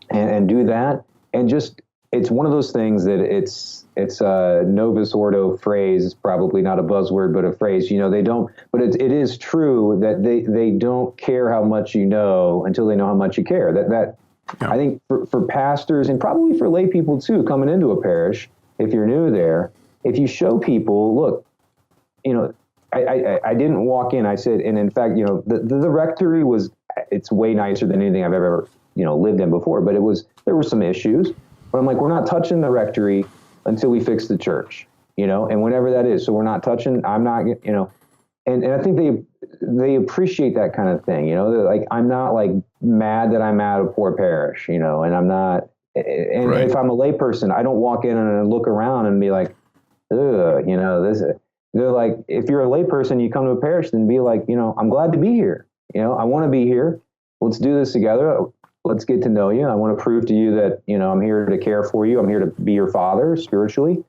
Speaker 3: and do that. And just, it's one of those things that it's a Novus Ordo phrase, probably not a buzzword, but a phrase, you know, they don't, but it is true that they don't care how much you know until they know how much you care. Yeah. I think for pastors and probably for lay people too, coming into a parish, if you're new there, if you show people, look, you know, I didn't walk in, I said, and in fact, you know, the rectory it's way nicer than anything I've ever, you know, lived in before, but there were some issues. But I'm like, we're not touching the rectory until we fix the church, you know, and whenever that is. So we're not touching, I'm not, you know, and I think they appreciate that kind of thing, you know, they're like, I'm not like mad that I'm at a poor parish, you know, and I'm not, and right. If I'm a layperson, I don't walk in and look around and be like, ugh, you know, they're like, if you're a layperson, you come to a parish, then be like, you know, I'm glad to be here. You know, I want to be here. Let's do this together. Let's get to know you. I want to prove to you that, you know, I'm here to care for you. I'm here to be your father spiritually.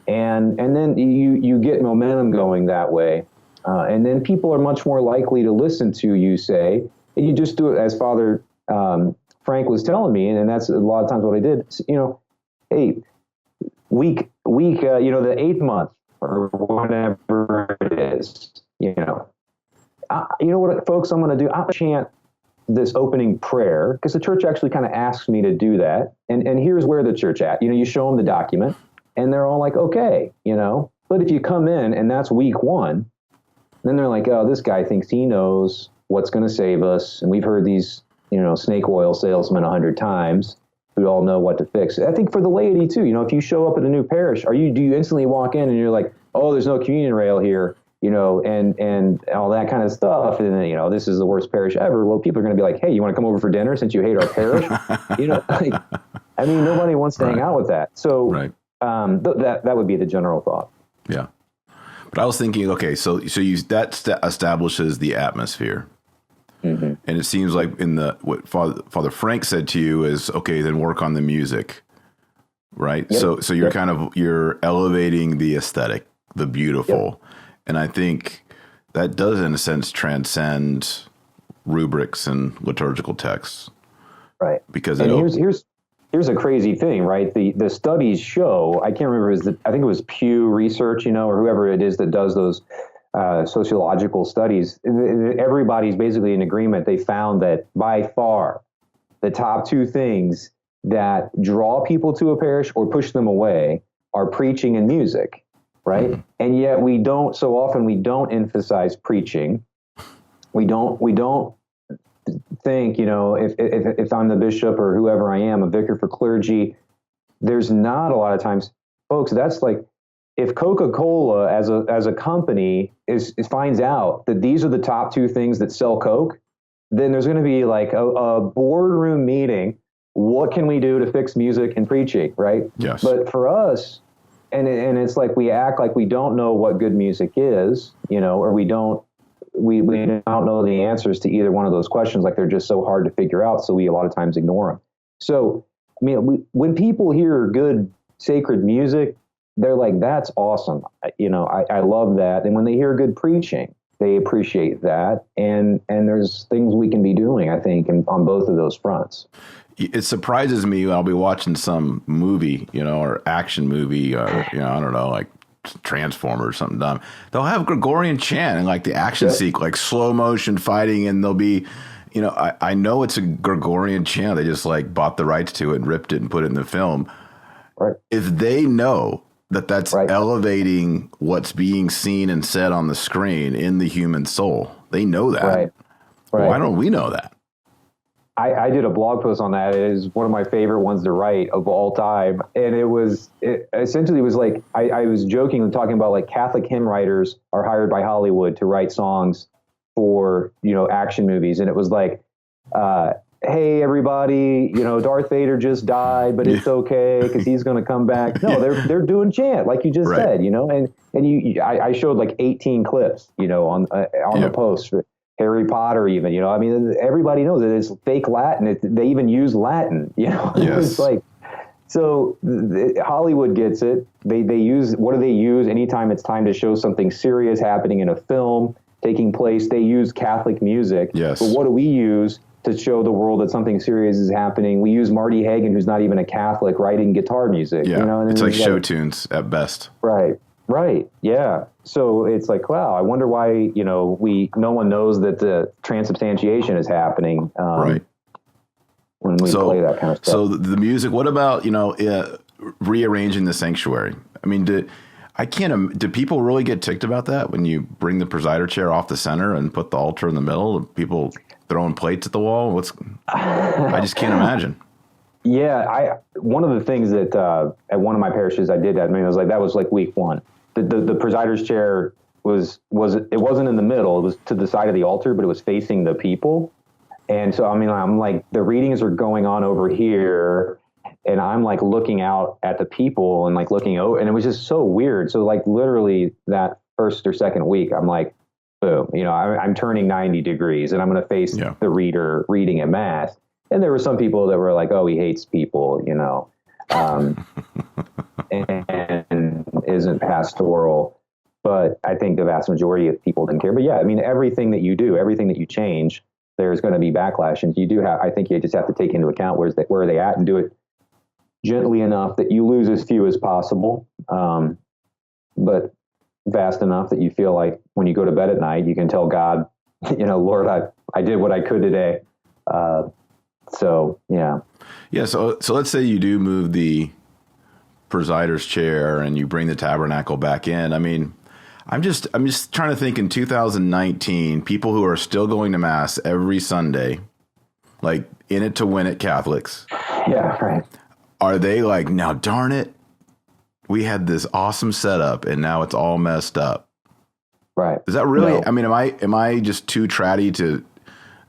Speaker 3: And then you get momentum going that way. And then people are much more likely to listen to you say, and you just do it as Father Frank was telling me. And that's a lot of times what I did, you know, hey, week, you know, the 8th month or whatever it is, you know what, folks, I'm going to do, I'll chant this opening prayer, because the church actually kind of asks me to do that. And here's where the church at. You know, you show them the document, and they're all like, okay, you know. But if you come in, and that's week 1, then they're like, oh, this guy thinks he knows what's going to save us. And we've heard these, you know, snake oil salesmen 100 times who all know what to fix. I think for the laity, too, you know, if you show up at a new parish, do you instantly walk in and you're like, oh, there's no communion rail here, you know, and all that kind of stuff. And then, you know, this is the worst parish ever. Well, people are going to be like, hey, you want to come over for dinner since you hate our parish? You know, like, I mean, nobody wants to hang out with that. So that would be the general thought.
Speaker 2: Yeah. But I was thinking, okay, so that establishes the atmosphere. Mm-hmm. And it seems like what Father Frank said to you is, okay, then work on the music. Right. Yep. So you're you're elevating the aesthetic, the beautiful. Yep. And I think that does, in a sense, transcend rubrics and liturgical texts.
Speaker 3: Right.
Speaker 2: Because
Speaker 3: here's a crazy thing, right? The studies show, I can't remember, I think it was Pew Research, you know, or whoever it is that does those sociological studies. Everybody's basically in agreement. They found that by far the top 2 things that draw people to a parish or push them away are preaching and music. Right. Mm-hmm. And yet we don't emphasize preaching. We don't think, you know, if I'm the bishop or whoever I am, a vicar for clergy, there's not a lot of times, folks, that's like, if Coca-Cola as a company finds out that these are the top 2 things that sell Coke, then there's going to be like a boardroom meeting. What can we do to fix music and preaching? Right.
Speaker 2: Yes.
Speaker 3: But for us, and it's like we act like we don't know what good music is, you know, or we don't know the answers to either one of those questions. Like, they're just so hard to figure out. So we a lot of times ignore them. So, I mean, when people hear good sacred music, they're like, that's awesome. You know, I love that. And when they hear good preaching, they appreciate that. And there's things we can be doing, I think, on both of those fronts.
Speaker 2: it surprises me. I'll be watching some movie, or action movie, or, I don't know, like Transformers or something dumb. They'll have Gregorian chant and like the action sequence, like slow motion fighting, and they'll be, I know it's a Gregorian chant. They just like bought the rights to it and ripped it and put it in the film.
Speaker 3: Right.
Speaker 2: If they know that that's elevating what's being seen and said on the screen in the human soul, they know that.
Speaker 3: Right.
Speaker 2: Why don't we know that?
Speaker 3: I did a blog post on that. It is one of my favorite ones to write of all time. And it essentially was like, I was joking and talking about like Catholic hymn writers are hired by Hollywood to write songs for, action movies. And it was like, hey, everybody, Darth Vader just died, but it's okay because he's going to come back. No, they're doing chant, like you just said, and I showed like 18 clips, on the post. Harry Potter, even, everybody knows that it's fake Latin. They even use Latin,
Speaker 2: Yes.
Speaker 3: It's like, so Hollywood gets it. They use, what do they use? Anytime it's time to show something serious happening in a film taking place, they use Catholic music.
Speaker 2: Yes.
Speaker 3: But what do we use to show the world that something serious is happening? We use Marty Hagen, who's not even a Catholic, writing guitar music.
Speaker 2: Yeah. And it's like show tunes at best.
Speaker 3: Right. Yeah. So it's like, wow, I wonder why, no one knows that the transubstantiation is happening when we play that kind of stuff.
Speaker 2: So the music, what about, rearranging the sanctuary? I mean, do people really get ticked about that when you bring the presider chair off the center and put the altar in the middle? People throwing plates at the wall? I just can't imagine.
Speaker 3: Yeah, one of the things that at one of my parishes I did that. I mean, that was like week one. The presider's chair it wasn't in the middle. It was to the side of the altar, but it was facing the people. And so, I mean, I'm like, the readings are going on over here, and I'm like looking out at the people and like looking over, and it was just so weird. So like literally that first or second week, I'm like, boom, I'm turning 90 degrees, and I'm going to face the reader reading at Mass. And there were some people that were like, oh, he hates people, and isn't pastoral. But I think the vast majority of people didn't care. But yeah, I mean, everything that you do, everything that you change, there's going to be backlash. And I think you just have to take into account where are they at, and do it gently enough that you lose as few as possible. But vast enough that you feel like when you go to bed at night, you can tell God, Lord, I did what I could today. So, yeah. Yeah.
Speaker 2: So let's say you do move the presider's chair and you bring the tabernacle back in. I mean, I'm just trying to think in 2019, people who are still going to Mass every Sunday, like in it to win it Catholics.
Speaker 3: Yeah. Right.
Speaker 2: Are they like, now, darn it, we had this awesome setup and now it's all messed up.
Speaker 3: Right.
Speaker 2: Is that really, no. I mean, am I just too tratty to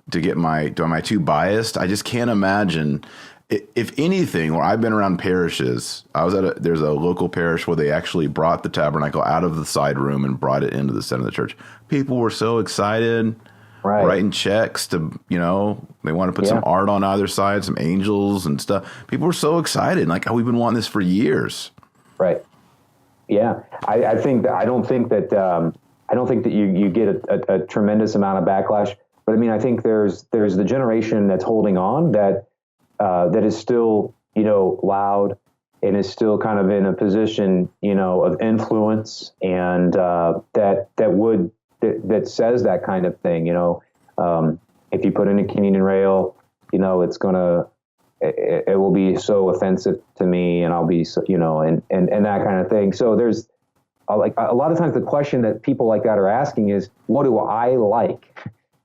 Speaker 2: get am I too biased? I just can't imagine. If anything, where I've been around parishes, there's a local parish where they actually brought the tabernacle out of the side room and brought it into the center of the church. People were so excited, writing checks to, they want to put some art on either side, some angels and stuff. People were so excited, like, oh, we've been wanting this for years. Right.
Speaker 3: Yeah. I don't think that you get a tremendous amount of backlash. But I mean, I think there's the generation that's holding on that is still, loud and is still kind of in a position, of influence, and that says that kind of thing. If you put in a communion rail, it will be so offensive to me, and I'll be so, and that kind of thing. So there's like a lot of times the question that people like that are asking is, what do I like?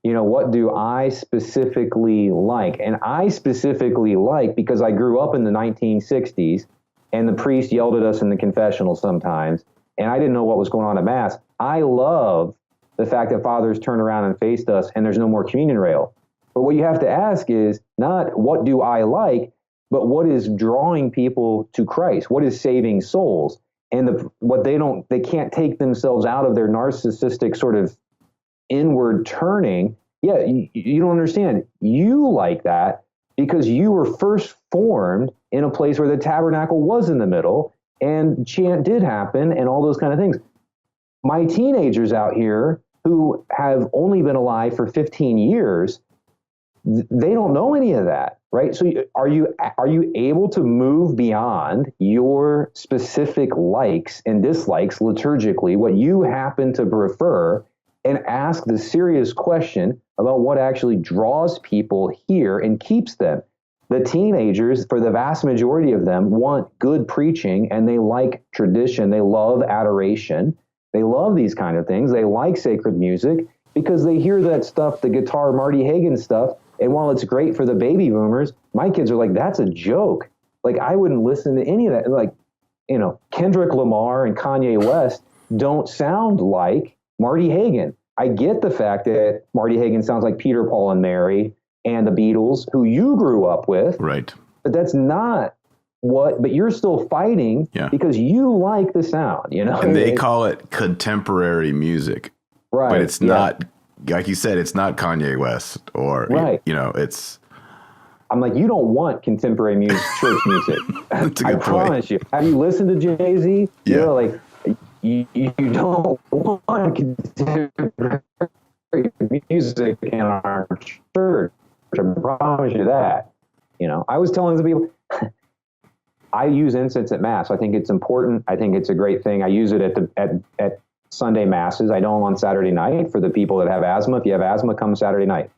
Speaker 3: What do I specifically like? And I specifically like, because I grew up in the 1960s and the priest yelled at us in the confessional sometimes, and I didn't know what was going on at Mass. I love the fact that fathers turn around and faced us and there's no more communion rail. But what you have to ask is not what do I like, but what is drawing people to Christ? What is saving souls? And they can't take themselves out of their narcissistic sort of inward turning. Yeah, you don't understand. You like that because you were first formed in a place where the tabernacle was in the middle and chant did happen and all those kind of things. My teenagers out here who have only been alive for 15 years, they don't know any of that, right? So are you able to move beyond your specific likes and dislikes liturgically, what you happen to prefer, and ask the serious question about what actually draws people here and keeps them? The teenagers, for the vast majority of them, want good preaching, and they like tradition. They love adoration. They love these kind of things. They like sacred music because they hear that stuff, the guitar Marty Hagen stuff. And while it's great for the baby boomers, my kids are like, that's a joke. Like, I wouldn't listen to any of that. Like, Kendrick Lamar and Kanye West don't sound like Marty Hagen. I get the fact that Marty Hagen sounds like Peter, Paul, and Mary and the Beatles, who you grew up with.
Speaker 2: Right.
Speaker 3: But that's not but you're still fighting because you like the sound,
Speaker 2: And they call it contemporary music.
Speaker 3: Right.
Speaker 2: But it's not, like you said, it's not Kanye West or, it's.
Speaker 3: I'm like, you don't want contemporary music, church music.
Speaker 2: That's a good
Speaker 3: I
Speaker 2: point.
Speaker 3: promise you. Have you listened to Jay-Z?
Speaker 2: Yeah.
Speaker 3: Like, you don't want contemporary music in our church. I promise you that. I was telling the people, I use incense at Mass. I think it's important. I think it's a great thing. I use it at Sunday Masses. I don't on Saturday night for the people that have asthma. If you have asthma, come Saturday night.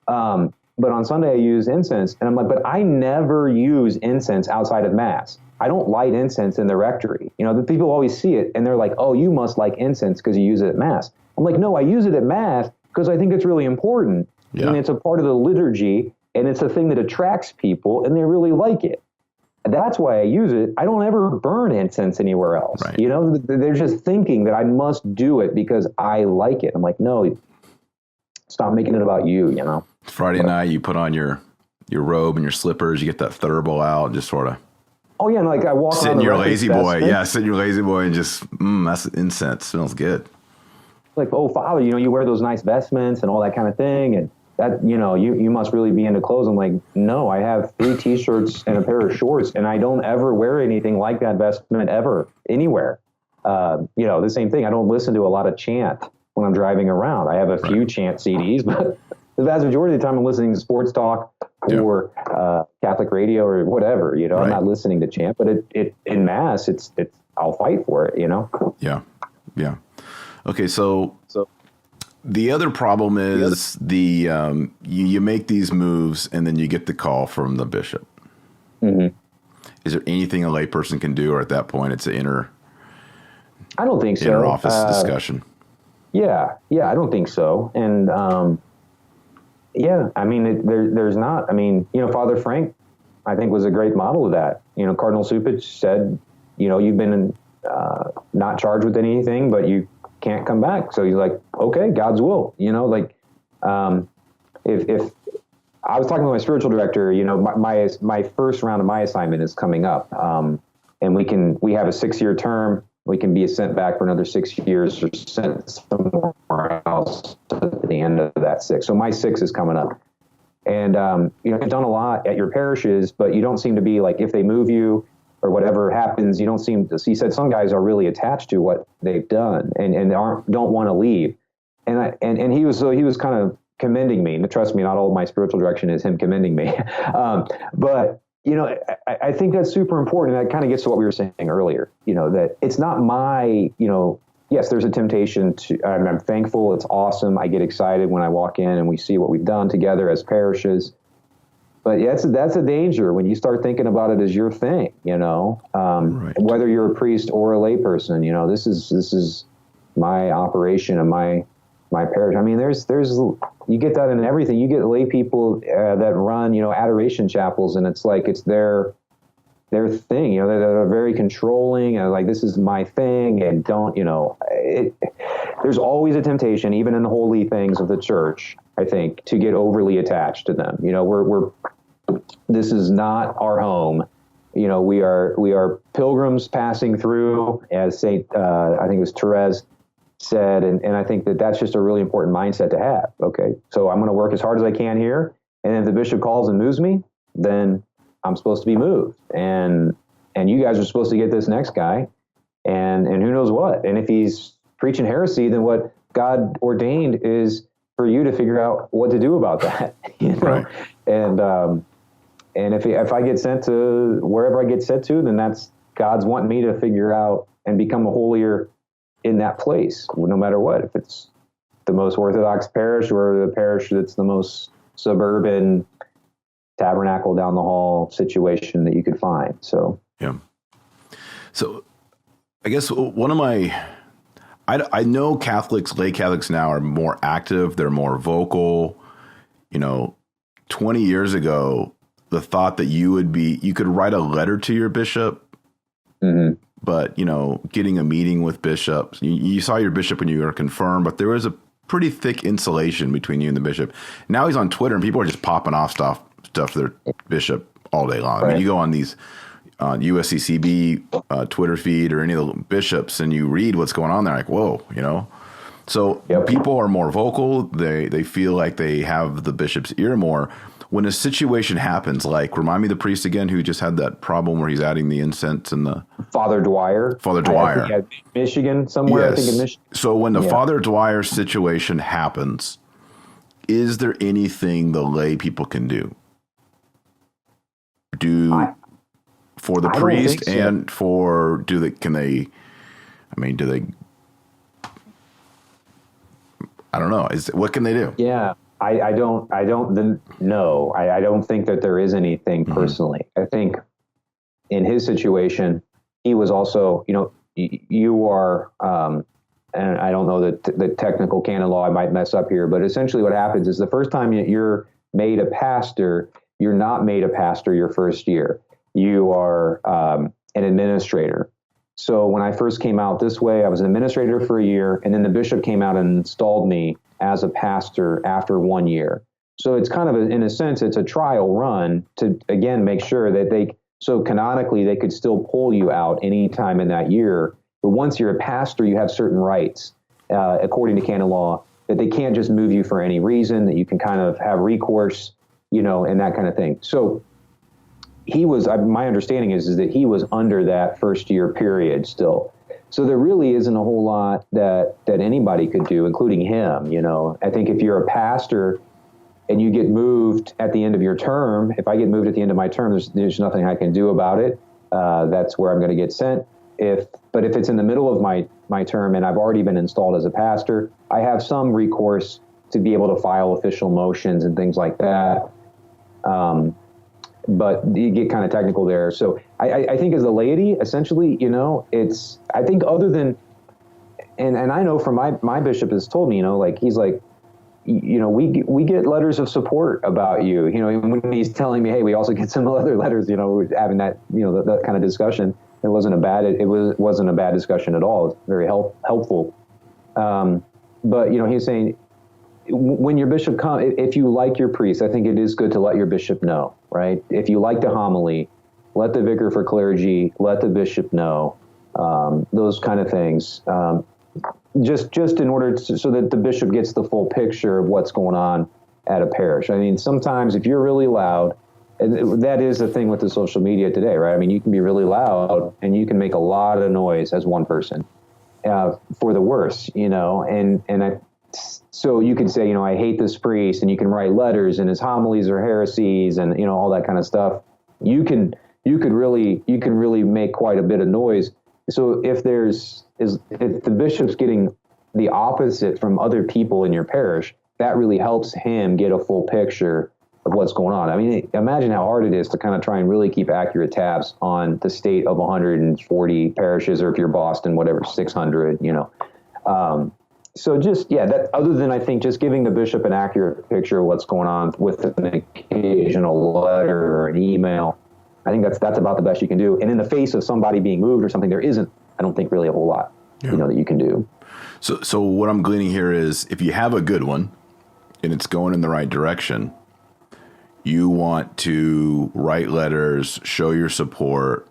Speaker 3: But on Sunday I use incense, and I'm like, but I never use incense outside of Mass. I don't light incense in the rectory. The people always see it and they're like, oh, you must like incense because you use it at Mass. I'm like, no, I use it at Mass because I think it's really important.
Speaker 2: Yeah.
Speaker 3: And it's a part of the liturgy, and it's a thing that attracts people, and they really like it. And that's why I use it. I don't ever burn incense anywhere else.
Speaker 2: Right.
Speaker 3: They're just thinking that I must do it because I like it. I'm like, no, stop making it about you,
Speaker 2: Friday night, you put on your robe and your slippers, you get that thurble out, and just sort of.
Speaker 3: Oh, yeah, and like I walk
Speaker 2: sit
Speaker 3: around
Speaker 2: in your
Speaker 3: the
Speaker 2: lazy
Speaker 3: reference
Speaker 2: boy.
Speaker 3: desk,
Speaker 2: Yeah, sit in your lazy boy and just, that's incense. Smells good.
Speaker 3: Like, oh, Father, you wear those nice vestments and all that kind of thing, and that, you must really be into clothes. I'm like, no, I have 3 T-shirts and a pair of shorts, and I don't ever wear anything like that vestment ever, anywhere. The same thing. I don't listen to a lot of chant when I'm driving around. I have a few chant CDs, but the vast majority of the time I'm listening to sports talk or Catholic radio or whatever. I'm not listening to chant, but it in Mass, it's I'll fight for it.
Speaker 2: Yeah. Okay, so the other problem is you make these moves and then you get the call from the bishop.
Speaker 3: Mm-hmm.
Speaker 2: Is there anything a layperson can do, or at that point it's an
Speaker 3: I don't think so.
Speaker 2: inner office discussion?
Speaker 3: Yeah, I don't think so. And I mean, there's not. I mean, Father Frank, I think, was a great model of that. Cardinal Supich said, you've been not charged with anything, but you can't come back. So he's like, okay, God's will. If I was talking to my spiritual director, my first round of my assignment is coming up, and we have a 6-year term. We can be sent back for another 6 years or sent somewhere else at the end of that 6. So my 6 is coming up. And, you've done a lot at your parishes, but you don't seem to be like, if they move you or whatever happens, you don't seem to, he said some guys are really attached to what they've done and don't want to leave. And he was kind of commending me. And trust me, not all of my spiritual direction is him commending me. But I think that's super important. And that kind of gets to what we were saying earlier, that it's not my, yes, there's a temptation to, I'm thankful. It's awesome. I get excited when I walk in and we see what we've done together as parishes. But yeah, that's a danger when you start thinking about it as your thing,
Speaker 2: Right.
Speaker 3: Whether you're a priest or a layperson, this is my operation and my parish. I mean, there's you get that in everything. You get lay people that run, adoration chapels, and it's like it's their thing. They're very controlling, and like, this is my thing, and don't, there's always a temptation, even in the holy things of the church, I think, to get overly attached to them. This is not our home. We are pilgrims passing through, as Saint, I think it was Therese said, and I think that's just a really important mindset to have. Okay, so I'm going to work as hard as I can here, and if the bishop calls and moves me, then I'm supposed to be moved, and you guys are supposed to get this next guy, and who knows what. And if he's preaching heresy, then what God ordained is for you to figure out what to do about that, you know? Right. And if I get sent to wherever I get sent to, then that's God's wanting me to figure out and become a holier in that place, no matter what. If it's the most Orthodox parish or the parish that's the most suburban tabernacle down the hall situation that you could find. So,
Speaker 2: yeah. So I guess one of my, I know Catholics, lay Catholics now are more active. They're more vocal. 20 years ago, the thought that you could write a letter to your bishop, mm-hmm. but, getting a meeting with bishops, you saw your bishop when you were confirmed, but there was a pretty thick insulation between you and the bishop. Now he's on Twitter and people are just popping off stuff to their bishop all day long. Right. I mean, you go on these USCCB Twitter feed or any of the bishops and you read what's going on there, like, whoa, So yep. People are more vocal. They feel like they have the bishop's ear more. When a situation happens, like, remind me the priest again who just had that problem where he's adding the incense and the...
Speaker 3: Father Dwyer. I think Michigan, somewhere, yes. I think in Michigan.
Speaker 2: So when the Father Dwyer situation happens, is there anything the lay people can do? For the priest so. And for... do they... I don't know. What can they do?
Speaker 3: Yeah. I don't know. I don't think that there is anything personally. Mm-hmm. I think in his situation, he was also, you are, and I don't know the technical canon law, I might mess up here, but essentially what happens is the first time you're made a pastor, you're not made a pastor your first year. You are an administrator. So when I first came out this way, I was an administrator for a year, and then the bishop came out and installed me as a pastor after 1 year. So it's kind of, in a sense, it's a trial run to, again, make sure that so canonically, they could still pull you out anytime in that year. But once you're a pastor, you have certain rights, according to canon law, that they can't just move you for any reason, that you can kind of have recourse, and that kind of thing. So he was, my understanding is that he was under that first year period still. So there really isn't a whole lot that anybody could do, including him. I think if you're a pastor and you get moved at the end of your term, if I get moved at the end of my term, there's nothing I can do about it. That's where I'm going to get sent. But if it's in the middle of my term and I've already been installed as a pastor, I have some recourse to be able to file official motions and things like that. But you get kind of technical there. So I think as the laity, essentially, I think other than, and I know from my bishop has told me, he's like, we get letters of support about you, when he's telling me, hey, we also get some other letters, having that, that kind of discussion. It wasn't a bad discussion at all. It's very helpful. But, he's saying, when your bishop comes, if you like your priest, I think it is good to let your bishop know, right? If you like the homily, let the vicar for clergy, let the bishop know, those kind of things. Just in order so that the bishop gets the full picture of what's going on at a parish. I mean, sometimes if you're really loud, and that is the thing with the social media today, right? I mean, you can be really loud and you can make a lot of noise as one person, for the worse, so you can say, I hate this priest, and you can write letters, and his homilies are heresies, and all that kind of stuff. You can really make quite a bit of noise. So if the bishop's getting the opposite from other people in your parish, that really helps him get a full picture of what's going on. I mean, imagine how hard it is to kind of try and really keep accurate tabs on the state of 140 parishes, or if you're Boston, whatever, 600. So that other than I think just giving the bishop an accurate picture of what's going on with an occasional letter or an email, I think that's about the best you can do. And in the face of somebody being moved or something, there isn't, I don't think, really a whole lot, that you can do.
Speaker 2: So what I'm gleaning here is, if you have a good one and it's going in the right direction, you want to write letters, show your support,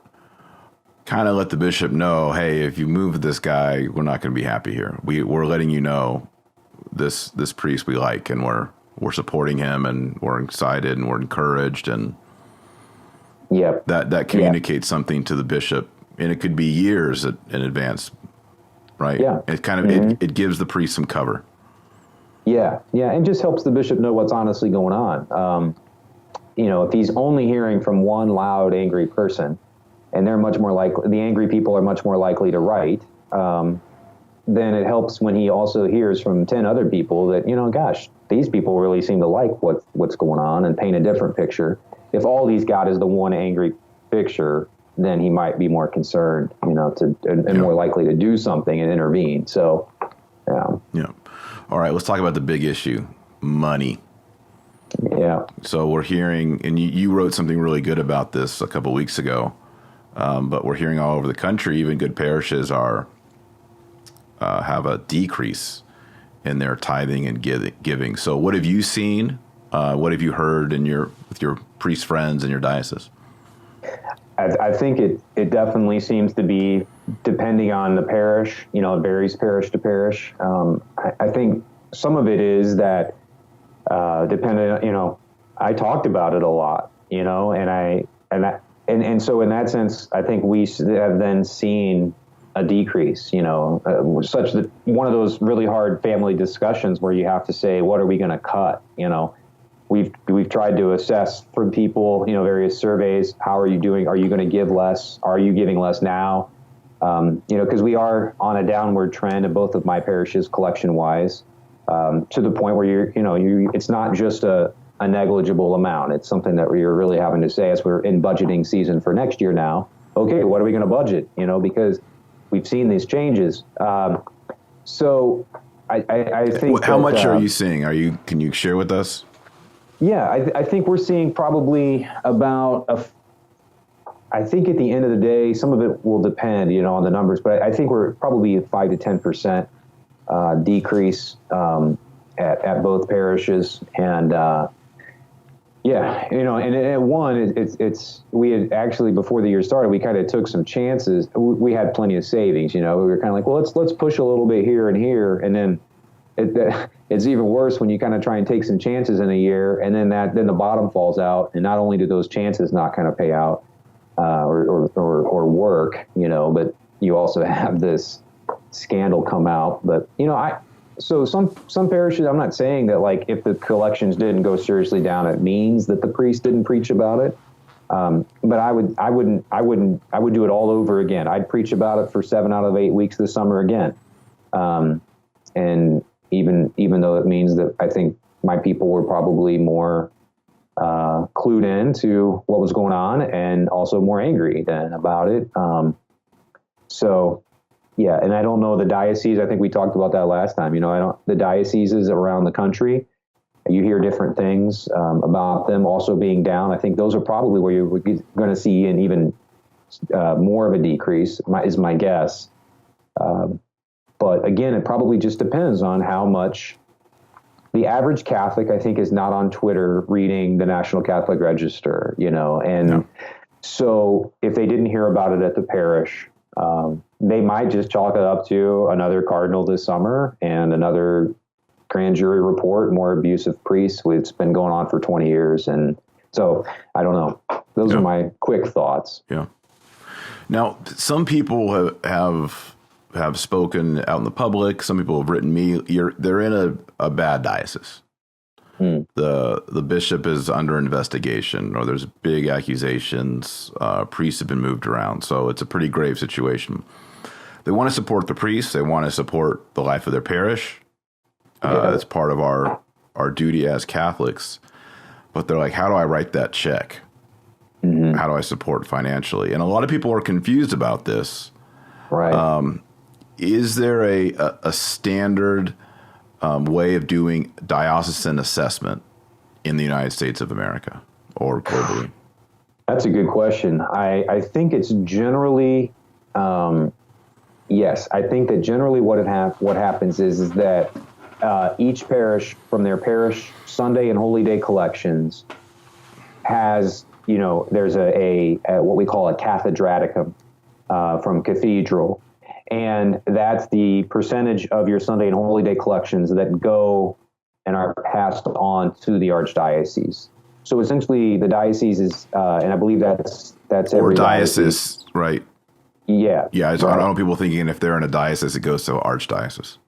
Speaker 2: kind of let the bishop know, hey, if you move this guy, we're not going to be happy here. We're letting you know this priest we like, and we're supporting him, and we're excited, and we're encouraged, and that communicates something to the bishop, and it could be years in advance, right? Yeah, it kind of it gives the priest some cover.
Speaker 3: Yeah, and just helps the bishop know what's honestly going on. If he's only hearing from one loud, angry person, and they're much more likely, the angry people are much more likely to write, then it helps when he also hears from 10 other people that, gosh, these people really seem to like what's going on and paint a different picture. If all he's got is the one angry picture, then he might be more concerned, and more likely to do something and intervene. So,
Speaker 2: yeah. All right, let's talk about the big issue, money.
Speaker 3: Yeah.
Speaker 2: So we're hearing, and you wrote something really good about this a couple of weeks ago, but we're hearing all over the country, even good parishes have a decrease in their tithing and giving. So what have you seen? What have you heard with your priest friends in your diocese?
Speaker 3: I think it definitely seems to be depending on the parish. It varies parish to parish. I think some of it is that dependent. I talked about it a lot. And so in that sense, I think we have then seen a decrease. Such that one of those really hard family discussions where you have to say, what are we going to cut? We've tried to assess from people, various surveys. How are you doing? Are you going to give less? Are you giving less now? Because we are on a downward trend in both of my parishes collection wise, to the point where it's not just a negligible amount. It's something that we're really having to say as we're in budgeting season for next year now. Okay, what are we going to budget? Because we've seen these changes. So I think
Speaker 2: how much are you seeing? Can you share with us?
Speaker 3: Yeah, I think we're seeing probably about I think at the end of the day, some of it will depend, on the numbers, but I think we're probably 5 to 10% decrease at both parishes, and and at one, it's we had actually before the year started, we kind of took some chances. We had plenty of savings, we were kind of like, well, let's push a little bit here and here, and then it's even worse when you kind of try and take some chances in a year, and then the bottom falls out, and not only do those chances not kind of pay out or work, but you also have this scandal come out. But so some parishes, I'm not saying that like if the collections didn't go seriously down, it means that the priest didn't preach about it. But I would do it all over again. I'd preach about it for 7 out of 8 weeks this summer again. And even though it means that I think my people were probably more clued in to what was going on and also more angry then about it. So, yeah, and I don't know the diocese. I think we talked about that last time. The dioceses around the country, you hear different things about them also being down. I think those are probably where you're going to see an even more of a decrease, is my guess. But again, it probably just depends on how much the average Catholic, I think, is not on Twitter reading the National Catholic Register, and so if they didn't hear about it at the parish, they might just chalk it up to another cardinal this summer and another grand jury report, more abusive priests. It's been going on for 20 years. And so I don't know. Those are my quick thoughts. Yeah.
Speaker 2: Now, some people have spoken out in the public. Some people have written me. They're in a bad diocese. The bishop is under investigation, or there's big accusations. Priests have been moved around, so it's a pretty grave situation. They want to support the priests. They want to support the life of their parish. It's part of our duty as Catholics. But they're like, how do I write that check? Mm-hmm. How do I support financially? And a lot of people are confused about this.
Speaker 3: Right.
Speaker 2: Is there a standard way of doing diocesan assessment in the United States of America or globally?
Speaker 3: That's a good question. I think it's generally, yes. I think that generally what happens is that each parish, from their parish Sunday and Holy Day collections, has, there's a what we call a cathedraticum from cathedral. And that's the percentage of your Sunday and Holy Day collections that go and are passed on to the archdiocese. So essentially, the diocese is, and I believe that's
Speaker 2: or diocese, right?
Speaker 3: Yeah.
Speaker 2: Yeah. I don't know people thinking if they're in a diocese, it goes to archdiocese.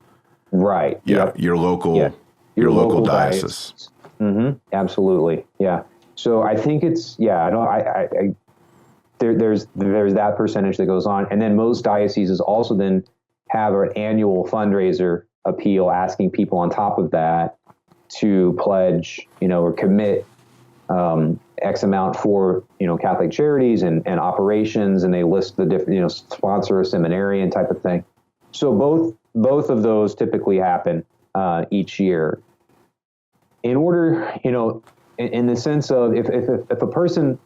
Speaker 3: Right.
Speaker 2: Yeah. Yep. Your local.
Speaker 3: Yeah.
Speaker 2: your local diocese.
Speaker 3: Absolutely. Yeah. So I think it's, there's that percentage that goes on. And then most dioceses also then have an annual fundraiser appeal asking people on top of that to pledge, or commit X amount for, Catholic charities and operations, and they list the different, sponsor a seminarian type of thing. So both of those typically happen each year. In order, in the sense of if a person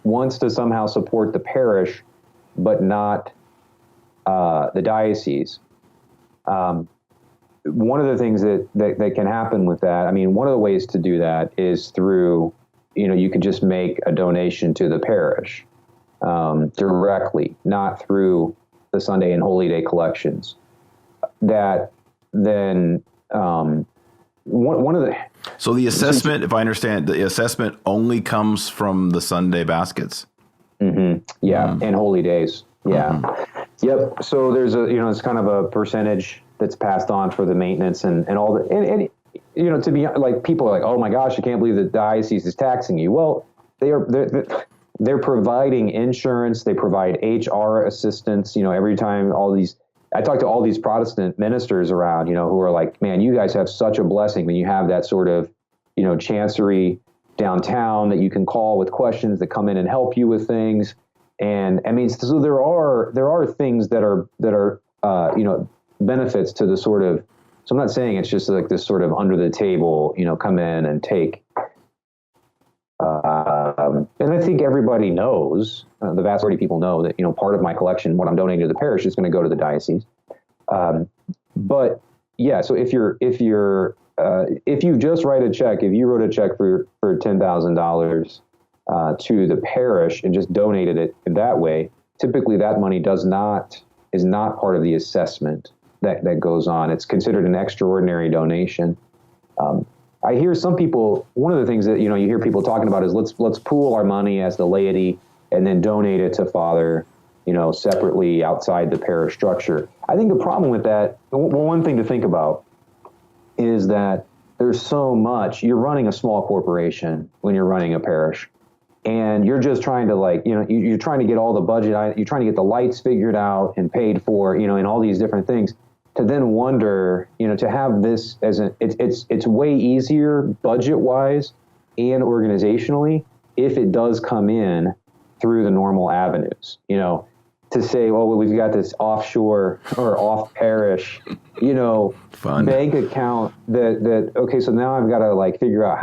Speaker 3: wants to somehow support the parish, but not the diocese, one of the things that can happen with that, I mean, one of the ways to do that is through, you could just make a donation to the parish directly, not through the Sunday and Holy Day collections. That then one of the...
Speaker 2: So the assessment, if I understand, the assessment only comes from the Sunday baskets?
Speaker 3: Yeah, and Holy Days. Yeah. Yep. So there's it's kind of a percentage that's passed on for the maintenance and all the, and to be like, people are like, oh my gosh, I can't believe the diocese is taxing you. Well, they're providing insurance. They provide HR assistance, every time I talk to all these Protestant ministers around, who are like, man, you guys have such a blessing when you have that sort of, chancery downtown that you can call with questions that come in and help you with things. And I mean, so there are things that are benefits to the sort of, so I'm not saying it's just like this sort of under the table, come in and take. And I think everybody knows, the vast majority of people know that, part of my collection, what I'm donating to the parish, is going to go to the diocese. But yeah, so if you just write a check, if you wrote a check for $10,000 to the parish and just donated it in that way, typically that money is not part of the assessment that goes on. It's considered an extraordinary donation. I hear some people, one of the things that, you hear people talking about is let's pool our money as the laity and then donate it to Father, separately outside the parish structure. I think the problem with that, one thing to think about is that there's so much, you're running a small corporation when you're running a parish, and you're just trying to you're trying to get all the budget, you're trying to get the lights figured out and paid for, and all these different things. To then wonder, to have this as it's way easier budget-wise and organizationally if it does come in through the normal avenues. To say, well, we've got this offshore or off-parish,
Speaker 2: Fun.
Speaker 3: bank account that okay, so now I've got to figure out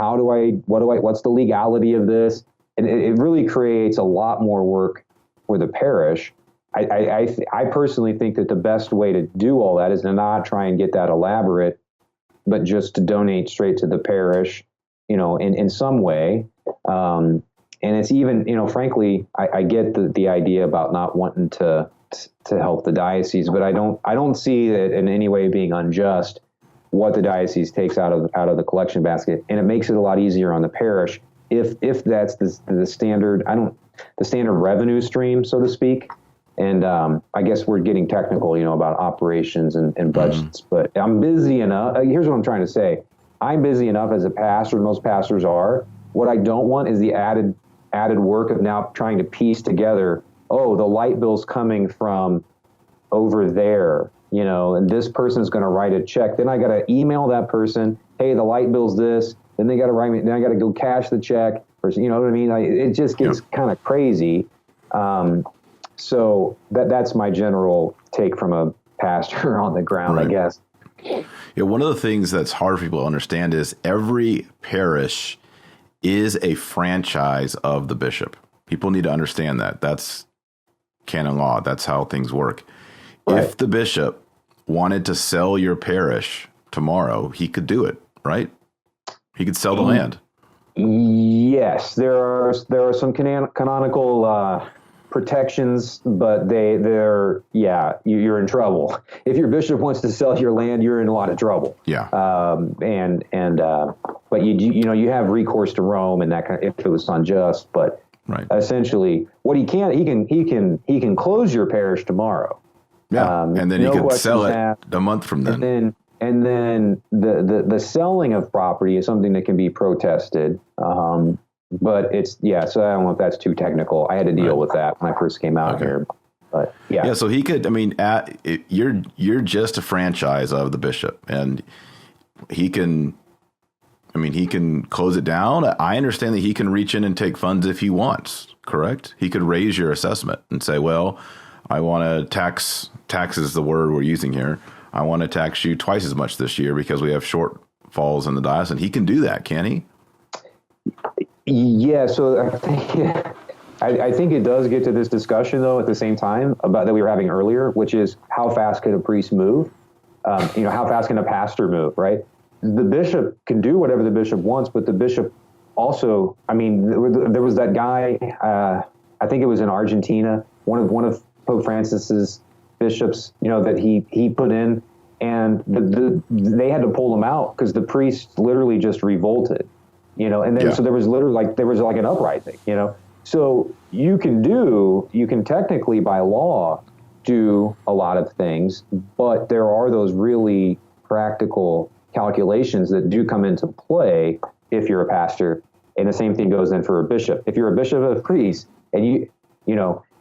Speaker 3: what's the legality of this, and it really creates a lot more work for the parish. I personally think that the best way to do all that is to not try and get that elaborate, but just to donate straight to the parish, in some way. And it's even, frankly, I get the idea about not wanting to help the diocese, but I don't see it in any way being unjust what the diocese takes out of the collection basket, and it makes it a lot easier on the parish if that's the standard the standard revenue stream, so to speak. And I guess we're getting technical, about operations and budgets. But I'm busy enough. Here's what I'm trying to say. I'm busy enough as a pastor. Most pastors are. What I don't want is the added work of now trying to piece together, oh, the light bill's coming from over there, and this person's going to write a check. Then I got to email that person, hey, the light bill's this. Then they got to write me. Then I got to go cash the check. Or, you know what I mean? It just gets kind of crazy. So that's my general take from a pastor on the ground, right. I guess.
Speaker 2: Yeah, one of the things that's hard for people to understand is every parish is a franchise of the bishop. People need to understand that. That's canon law. That's how things work. Right. If the bishop wanted to sell your parish tomorrow, he could do it, right? He could sell the land.
Speaker 3: Yes, there are some canonical protections, but you're in trouble. If your bishop wants to sell your land, you're in a lot of trouble.
Speaker 2: Yeah.
Speaker 3: But you have recourse to Rome and that kind of, if it was unjust. But
Speaker 2: right.
Speaker 3: Essentially, what he can close your parish tomorrow.
Speaker 2: Yeah, and then he could sell it a month from then.
Speaker 3: And then And then the selling of property is something that can be protested. But it's, so I don't know if that's too technical. I had to deal with that when I first came out here. But
Speaker 2: yeah, so he could, I mean, you're just a franchise of the bishop, and he can close it down. I understand that he can reach in and take funds if he wants, correct? He could raise your assessment and say, well, I want to tax is the word we're using here. I want to tax you twice as much this year because we have shortfalls in the diocese. And he can do that, can he?
Speaker 3: Yeah, so I think it does get to this discussion, though, at the same time about that we were having earlier, which is how fast can a priest move? How fast can a pastor move, right? The bishop can do whatever the bishop wants, but the bishop also, I mean, there was that guy, I think it was in Argentina, one of Pope Francis's bishops, that he put in, and they had to pull him out because the priest literally just revolted, and then so there was literally like an uprising, So you can technically by law do a lot of things, but there are those really practical calculations that do come into play if you're a pastor. And the same thing goes then for a bishop. If you're a bishop of priests and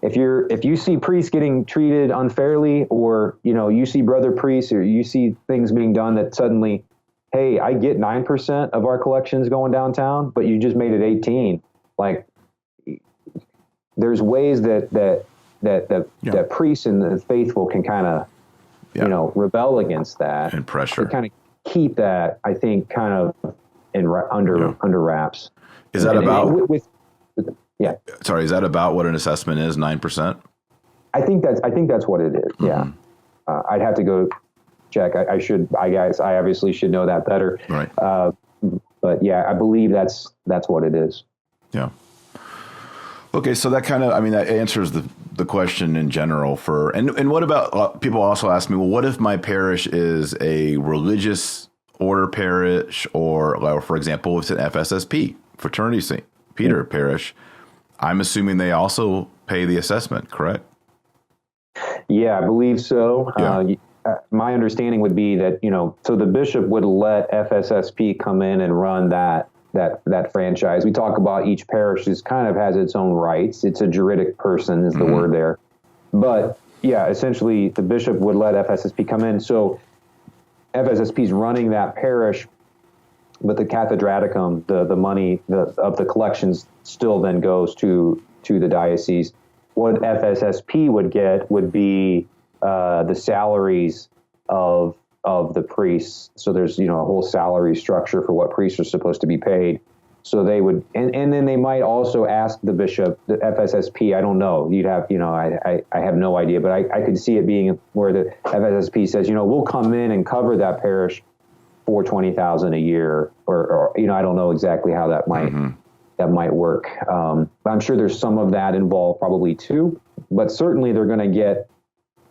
Speaker 3: if you see priests getting treated unfairly, or, you see brother priests, or you see things being done that suddenly, hey, I get 9% of our collections going downtown, but you just made it 18. Like, there's ways that priests and the faithful can kind of, rebel against that
Speaker 2: and pressure,
Speaker 3: to kind of keep that, I think, kind of under wraps.
Speaker 2: Is that about?
Speaker 3: Sorry,
Speaker 2: is that about what an assessment is? 9%?
Speaker 3: I think that's what it is. Mm-hmm. Yeah. I'd have to go check. I obviously should know that better.
Speaker 2: Right.
Speaker 3: But yeah, I believe that's what it is.
Speaker 2: Yeah. Okay, so that kind of, that answers the question in general and what about, people also ask me, well, what if my parish is a religious order parish, or for example, it's an FSSP, Fraternity St. Peter parish? I'm assuming they also pay the assessment, correct?
Speaker 3: Yeah, I believe so.
Speaker 2: Yeah.
Speaker 3: My understanding would be that, so the bishop would let FSSP come in and run that franchise. We talk about each parish kind of has its own rights. It's a juridic person is the word there. But yeah, essentially the bishop would let FSSP come in. So FSSP is running that parish, but the cathedraticum, the money of the collections still then goes to the diocese. What FSSP would get would be the salaries of the priests. So there's, a whole salary structure for what priests are supposed to be paid. So they would, and then they might also ask the bishop, the FSSP, I don't know, you'd have, I have no idea, but I could see it being where the FSSP says, we'll come in and cover that parish for $20,000 a year, or I don't know exactly how that might work. But I'm sure there's some of that involved probably too, but certainly they're going to get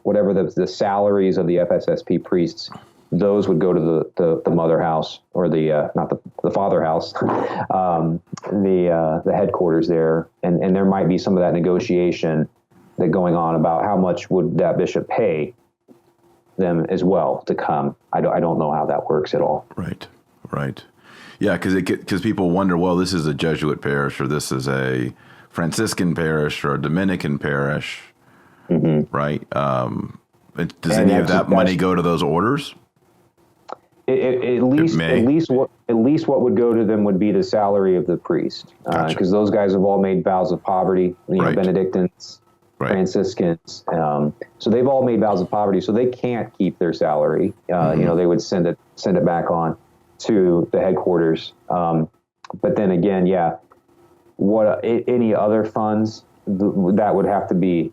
Speaker 3: whatever the salaries of the FSSP priests, those would go to the mother house, or not the father house, the headquarters there. And there might be some of that negotiation that going on about how much would that bishop pay them as well to come. I don't know how that works at all.
Speaker 2: Right. Yeah, because people wonder, well, this is a Jesuit parish, or this is a Franciscan parish, or a Dominican parish. Mm-hmm. Right. Does any of that money go to those orders?
Speaker 3: At least what would go to them would be the salary of the priest, because those guys have all made vows of poverty. Benedictines, Franciscans, so they've all made vows of poverty, so they can't keep their salary. They would send it back on to the headquarters. But then again, any other funds that would have to be,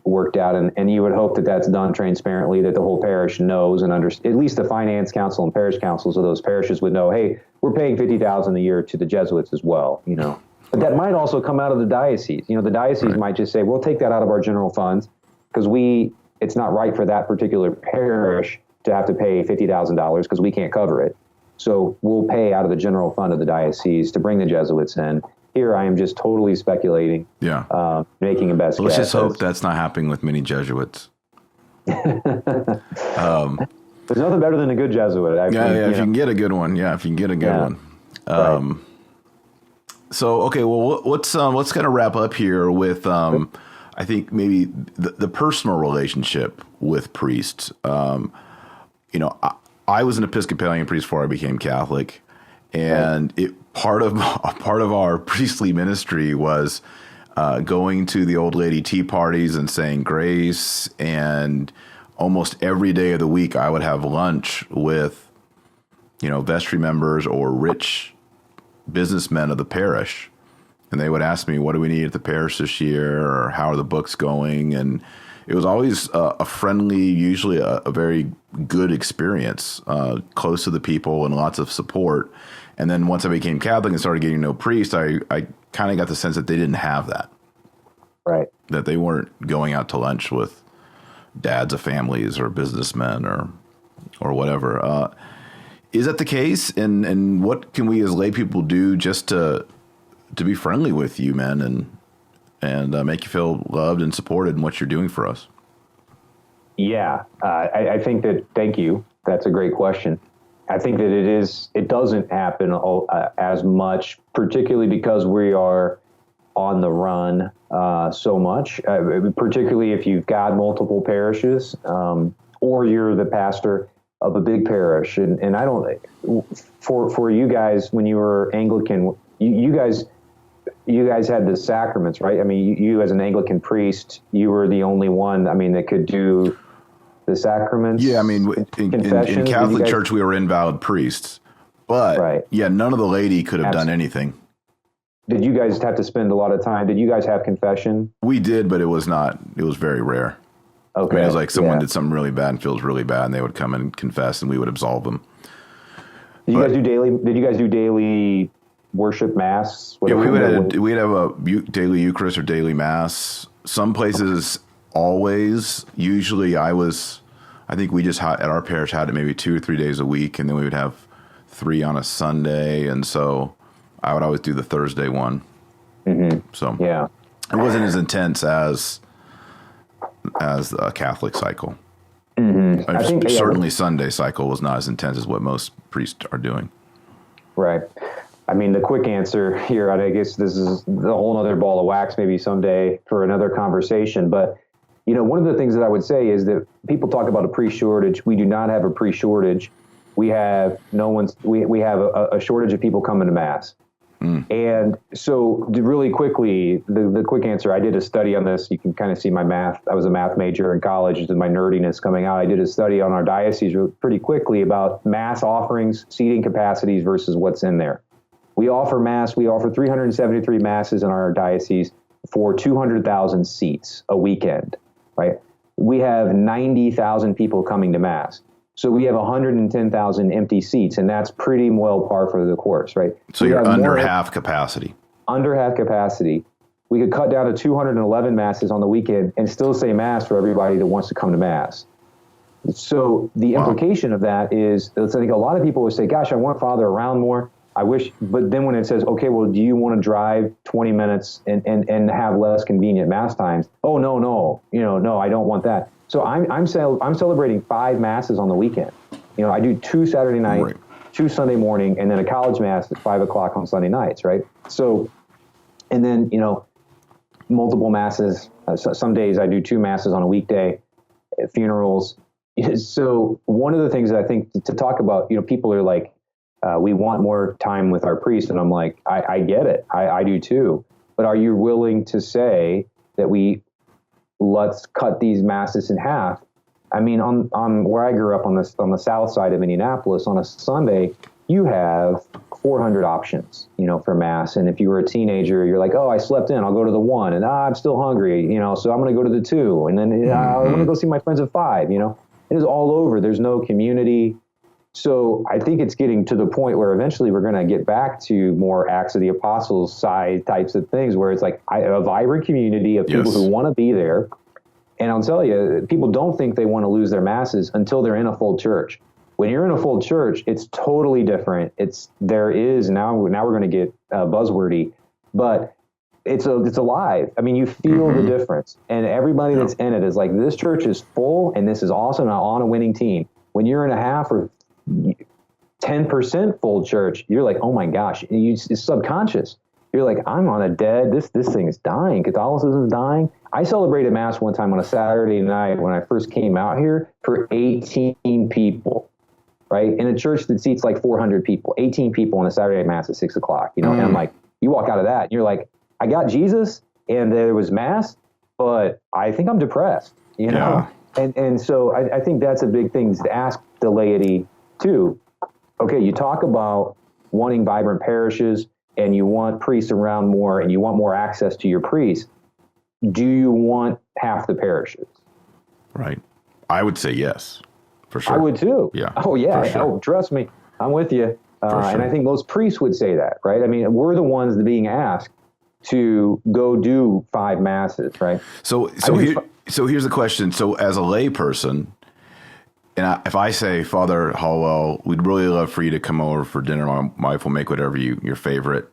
Speaker 3: worked out, and you would hope that that's done transparently, that the whole parish knows and understands. At least the finance council and parish councils of those parishes would know, hey, we're paying $50,000 a year to the Jesuits as well, But that might also come out of the diocese. The diocese might just say, we'll take that out of our general funds because it's not right for that particular parish to have to pay $50,000 because we can't cover it. So we'll pay out of the general fund of the diocese to bring the Jesuits in. Here I am just totally speculating, making a best guess.
Speaker 2: Let's just hope that's not happening with many Jesuits.
Speaker 3: There's nothing better than a good Jesuit.
Speaker 2: If you can get a good one. Yeah, if you can get a good one.
Speaker 3: Right.
Speaker 2: So, okay, well, let's kind of wrap up here with, I think maybe the personal relationship with priests. I was an Episcopalian priest before I became Catholic, and part of our priestly ministry was going to the old lady tea parties and saying grace, and almost every day of the week I would have lunch with, vestry members or rich businessmen of the parish, and they would ask me, what do we need at the parish this year, or how are the books going? And it was always a friendly, usually a very good experience, close to the people and lots of support. And then once I became Catholic and started getting to know priests, I kind of got the sense that they didn't have that.
Speaker 3: Right.
Speaker 2: That they weren't going out to lunch with dads of families or businessmen or whatever. Is that the case? And what can we as lay people do just to be friendly with you, men, and make you feel loved and supported in what you're doing for us?
Speaker 3: Yeah, I think that, thank you. That's a great question. I think that it doesn't happen as much, particularly because we are on the run so much, particularly if you've got multiple parishes, or you're the pastor of a big parish. And I don't, for you guys, when you were Anglican, you guys had the sacraments, right? I mean, you as an Anglican priest, you were the only one, that could do the sacraments.
Speaker 2: Yeah, I mean, in Catholic Church, we were invalid priests. But, none of the laity could have done anything.
Speaker 3: Did you guys have to spend a lot of time? Did you guys have confession?
Speaker 2: We did, but it was very rare.
Speaker 3: Okay.
Speaker 2: It was like someone did something really bad and feels really bad, and they would come and confess, and we would absolve them. Did you guys do daily worship mass? Yeah, we'd have a daily Eucharist or daily Mass. Some places always. Usually I think we just at our parish had it maybe 2 or 3 days a week, and then we would have 3 on a Sunday, and so I would always do the Thursday one.
Speaker 3: Mm-hmm.
Speaker 2: So it wasn't as intense as a Catholic cycle.
Speaker 3: Mm-hmm. I think
Speaker 2: certainly Sunday cycle was not as intense as what most priests are doing.
Speaker 3: Right. I mean, the quick answer here, I guess this is the whole other ball of wax maybe someday for another conversation. But, one of the things that I would say is that people talk about a priest shortage. We do not have a priest shortage. We have we have a shortage of people coming to Mass. And so really quickly, the quick answer, I did a study on this. You can kind of see my math. I was a math major in college, and my nerdiness coming out. I did a study on our diocese pretty quickly about Mass offerings, seating capacities versus what's in there. We offer Mass. We offer 373 Masses in our diocese for 200,000 seats a weekend, right? We have 90,000 people coming to Mass. So we have 110,000 empty seats, and that's pretty well par for the course, right?
Speaker 2: So you're under half capacity.
Speaker 3: Under half capacity. We could cut down to 211 Masses on the weekend and still say Mass for everybody that wants to come to Mass. So the implication of that is, I think a lot of people would say, gosh, I want Father around more. I wish, but then when it says, okay, well, do you want to drive 20 minutes and have less convenient Mass times? Oh, no, no, I don't want that. So I'm celebrating 5 Masses on the weekend. I do 2 Saturday night, right, 2 Sunday morning, and then a college Mass at 5 o'clock on Sunday nights, right? So, and then, multiple Masses. Some days I do 2 Masses on a weekday, funerals. So one of the things that I think to talk about, people are like, we want more time with our priest. And I'm like, I get it. I do too. But are you willing to say that let's cut these Masses in half? I mean, on where I grew up on the south side of Indianapolis, on a Sunday, you have 400 options, for Mass. And if you were a teenager, you're like, oh, I slept in, I'll go to the 1, and I'm still hungry, so I'm going to go to the 2, and then I'm going to go see my friends at 5, It is all over. There's no community. So I think it's getting to the point where eventually we're going to get back to more Acts of the Apostles side types of things, where it's like a vibrant community of people who want to be there. And I'll tell you, people don't think they want to lose their Masses until they're in a full church. When you're in a full church, it's totally different. Now we're going to get buzzwordy, but it's alive. I mean, you feel the difference, and everybody that's in it is like, this church is full and this is awesome. I'm on a winning team. when you're in a half or 10% full church, you're like, oh my gosh, it's subconscious. You're like, I'm on a dead, this thing is dying. Catholicism is dying. I celebrated Mass one time on a Saturday night when I first came out here for 18 people, right? In a church that seats like 400 people, 18 people on a Saturday Mass at 6 o'clock, and I'm like, you walk out of that and you're like, I got Jesus and there was Mass, but I think I'm depressed, know? And so I think that's a big thing to ask the laity too. Okay, you talk about wanting vibrant parishes and you want priests around more and you want more access to your priests. Do you want half the parishes?
Speaker 2: Right. I would say yes, for sure.
Speaker 3: I would too.
Speaker 2: Yeah.
Speaker 3: Oh, yeah.
Speaker 2: Sure.
Speaker 3: Oh, trust me. I'm with you.
Speaker 2: Sure.
Speaker 3: And I think most priests would say that, right? I mean, we're the ones being asked to go do 5 masses, right?
Speaker 2: So here's the question. So as a lay person, and if I say, Father Hollowell, we'd really love for you to come over for dinner. My wife will make whatever your favorite,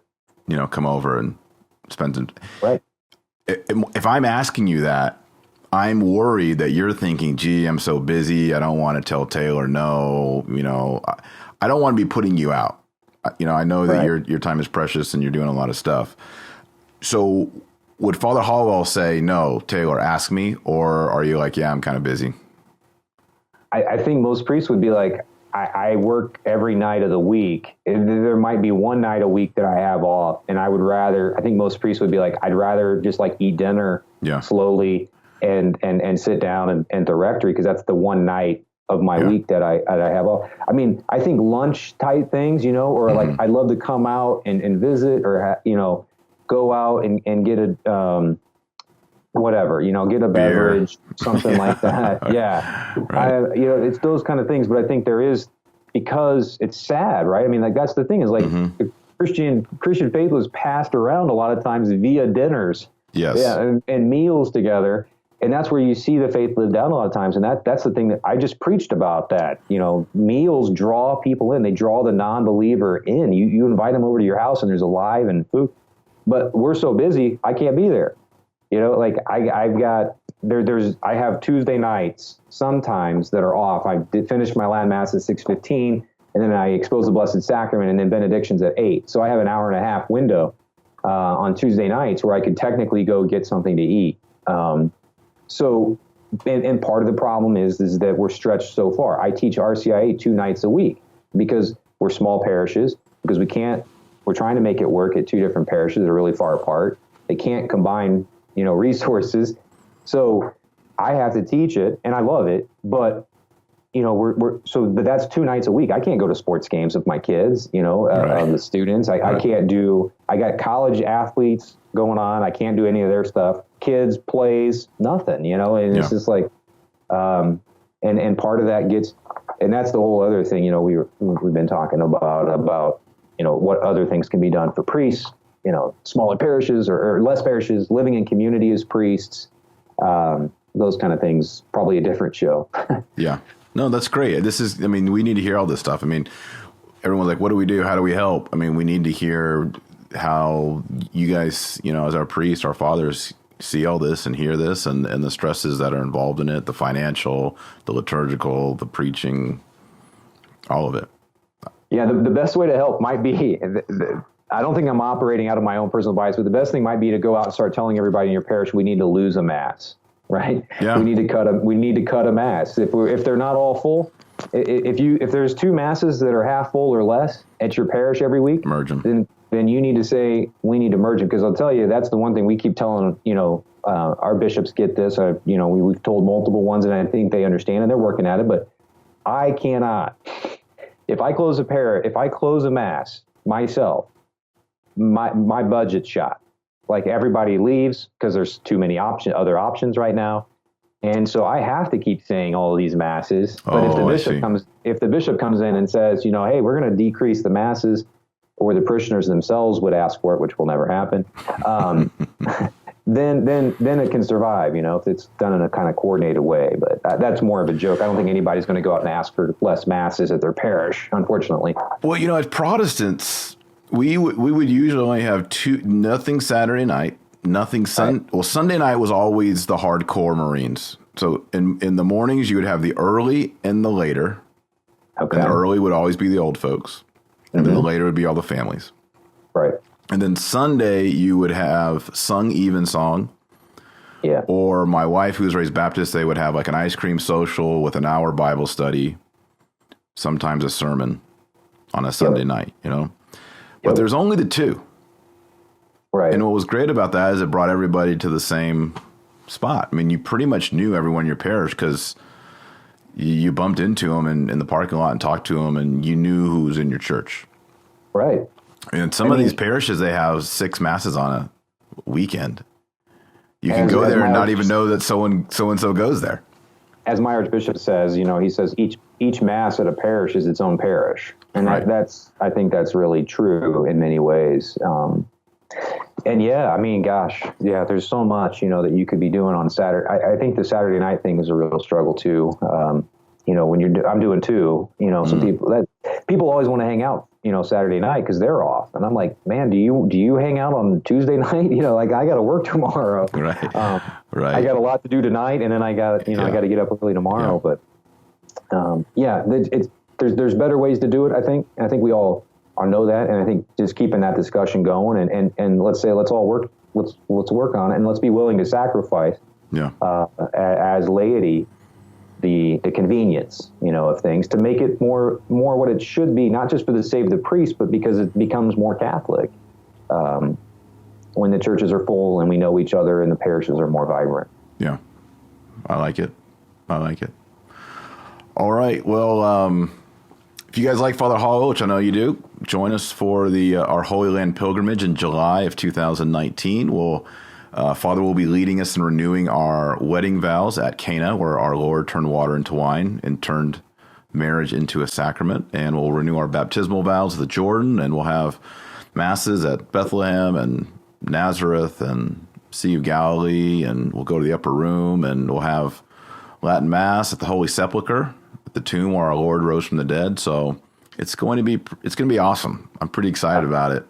Speaker 2: come over and spend some.
Speaker 3: Right.
Speaker 2: If I'm asking you that, I'm worried that you're thinking, gee, I'm so busy. I don't want to tell Taylor no. I don't want to be putting you out. I know that your time is precious and you're doing a lot of stuff. So would Father Hollowell say, no, Taylor, ask me? Or are you like, yeah, I'm kind of busy?
Speaker 3: I think most priests would be like, I work every night of the week. There might be one night a week that I have off, and I think most priests would be like, I'd rather just like eat dinner slowly and sit down and directory, because that's the one night of my week that I have off. I mean, I think lunch type things, or like I'd love to come out and visit, or go out and get a whatever, get a beverage, something like that. Yeah. Right. It's those kind of things, but I think there is, because it's sad, right? I mean, like, that's the thing is like the Christian faith was passed around a lot of times via dinners.
Speaker 2: Yes.
Speaker 3: Yeah. And meals together. And that's where you see the faith lived out a lot of times. And that's the thing that I just preached about, that, meals draw people in. They draw the non-believer in. You invite them over to your house and there's a live and food, but we're so busy, I can't be there. Like I've got I have Tuesday nights sometimes that are off. I did finish my Latin Mass at 6:15, and then I expose the Blessed Sacrament, and then benedictions at 8. So I have an hour and a half window on Tuesday nights where I could technically go get something to eat. So part of the problem is that we're stretched so far. I teach RCIA 2 nights a week because we're small parishes, because we're trying to make it work at 2 different parishes that are really far apart. They can't combine resources. So I have to teach it, and I love it, but but that's 2 nights a week. I can't go to sports games with my kids, the students. I can't I got college athletes going on. I can't do any of their stuff. Kids, plays, nothing, and it's just like, and part of that gets, and that's the whole other thing, we've been talking about, what other things can be done for priests, smaller parishes or less parishes, living in community as priests, those kind of things, probably a different show.
Speaker 2: Yeah. No, that's great. We need to hear all this stuff. I mean, everyone's like, what do we do? How do we help? I mean, we need to hear how you guys, as our priests, our fathers, see all this and hear this and the stresses that are involved in it, the financial, the liturgical, the preaching, all of it.
Speaker 3: Yeah, the best way to help might be, I don't think I'm operating out of my own personal bias, but the best thing might be to go out and start telling everybody in your parish, we need to lose a Mass, right?
Speaker 2: Yeah.
Speaker 3: We need to cut a Mass. If they're not all full, if there's 2 Masses that are half full or less at your parish every week,
Speaker 2: merge them.
Speaker 3: Then you need to say, we need to merge them. Because I'll tell you, that's the one thing we keep telling, our bishops get this, we've told multiple ones, and I think they understand and they're working at it, but I cannot. If I close a Mass myself, my budget's shot. Like, everybody leaves because there's too many other options right now. And so I have to keep saying all of these Masses. But if the bishop comes in and says, hey, we're going to decrease the Masses, or the parishioners themselves would ask for it, which will never happen, then it can survive, if it's done in a kind of coordinated way. But that's more of a joke. I don't think anybody's going to go out and ask for less Masses at their parish, unfortunately.
Speaker 2: Well, as Protestants, we would usually only have nothing Saturday night, nothing Sunday. Well, Sunday night was always the hardcore Marines. So in the mornings, you would have the early and the later.
Speaker 3: Okay.
Speaker 2: And the early would always be the old folks. And then the later would be all the families.
Speaker 3: Right.
Speaker 2: And then Sunday, you would have sung evensong.
Speaker 3: Yeah.
Speaker 2: Or my wife, who was raised Baptist, they would have like an ice cream social with an hour Bible study, sometimes a sermon on a Sunday night, you know. But there's only the two.
Speaker 3: Right.
Speaker 2: And what was great about that is it brought everybody to the same spot. I mean, you pretty much knew everyone in your parish because you bumped into them in the parking lot and talked to them, and you knew who was in your church.
Speaker 3: Right.
Speaker 2: And some of these parishes, they have 6 masses on a weekend. You can go there and not even know that so-and-so goes there.
Speaker 3: As my Archbishop says, you know, he says each mass at a parish is its own parish. And I think that's really true in many ways. And yeah, I mean, gosh, yeah, there's so much, you know, that you could be doing on Saturday. I think the Saturday night thing is a real struggle too. You know, when I'm doing 2, you know, some people always want to hang out, you know, Saturday night because they're off. And I'm like, man, do you hang out on Tuesday night? You know, like I got to work tomorrow.
Speaker 2: Right.
Speaker 3: I got a lot to do tonight, and then I got, you know, I got to get up early tomorrow. Yeah. But there's better ways to do it. I think we all know that, and I think just keeping that discussion going, and let's all work. Let's work on it, and let's be willing to sacrifice.
Speaker 2: Yeah.
Speaker 3: As laity, the convenience, you know, of things to make it more what it should be, not just for the sake of the priest, but because it becomes more Catholic. When the churches are full and we know each other and the parishes are more vibrant.
Speaker 2: Yeah. I like it. All right. Well, if you guys like Father Hollowell, which I know you do, join us for our Holy Land pilgrimage in July of 2019. Father will be leading us in renewing our wedding vows at Cana, where our Lord turned water into wine and turned marriage into a sacrament. And we'll renew our baptismal vows at the Jordan, and we'll have masses at Bethlehem and Nazareth and Sea of Galilee, and we'll go to the upper room, and we'll have Latin Mass at the Holy Sepulchre, at the tomb where our Lord rose from the dead. So it's going to be awesome. I'm pretty excited about it.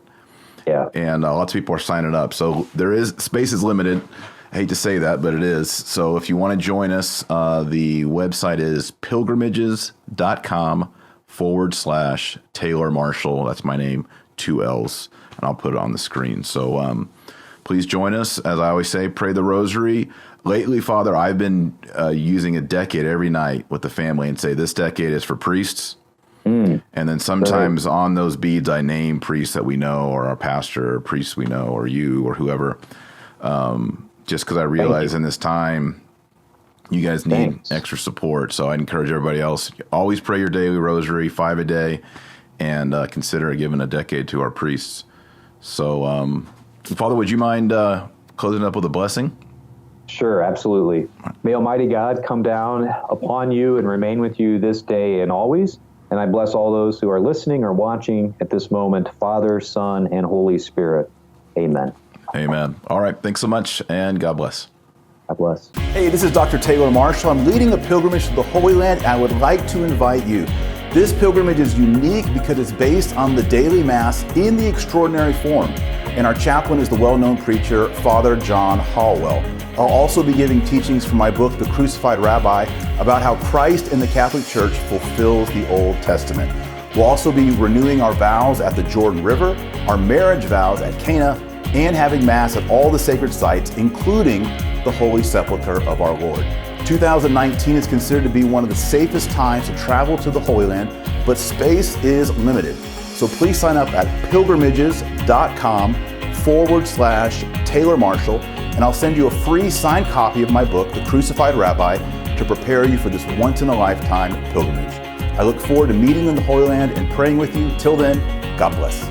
Speaker 3: Yeah. And
Speaker 2: lots of people are signing up. So space is limited. I hate to say that, but it is. So if you want to join us, the website is pilgrimages.com/Taylor Marshall. That's my name, 2 L's, and I'll put it on the screen. So please join us. As I always say, pray the rosary. Lately, Father, I've been using a decade every night with the family and say, this decade is for priests. And then sometimes on those beads, I name priests that we know, or our pastor, or priests we know, or you, or whoever. Just because I realize in this time, you guys need extra support. So I encourage everybody else, always pray your daily rosary, 5 a day, and consider giving a decade to our priests. So, Father, would you mind closing up with a blessing?
Speaker 3: Sure, absolutely. May Almighty God come down upon you and remain with you this day and always. And I bless all those who are listening or watching at this moment, Father, Son, and Holy Spirit. Amen.
Speaker 2: Amen. All right. Thanks so much, and God bless.
Speaker 3: God bless.
Speaker 1: Hey, this is Dr. Taylor Marshall. I'm leading a pilgrimage to the Holy Land, and I would like to invite you. This pilgrimage is unique because it's based on the daily Mass in the extraordinary form. And our chaplain is the well-known preacher, Father John Hollowell. I'll also be giving teachings from my book, The Crucified Rabbi, about how Christ in the Catholic Church fulfills the Old Testament. We'll also be renewing our vows at the Jordan River, our marriage vows at Cana, and having Mass at all the sacred sites, including the Holy Sepulchre of our Lord. 2019 is considered to be one of the safest times to travel to the Holy Land, but space is limited. So please sign up at pilgrimages.com/Taylor Marshall, and I'll send you a free signed copy of my book, The Crucified Rabbi, to prepare you for this once-in-a-lifetime pilgrimage. I look forward to meeting in the Holy Land and praying with you. Till then, God bless.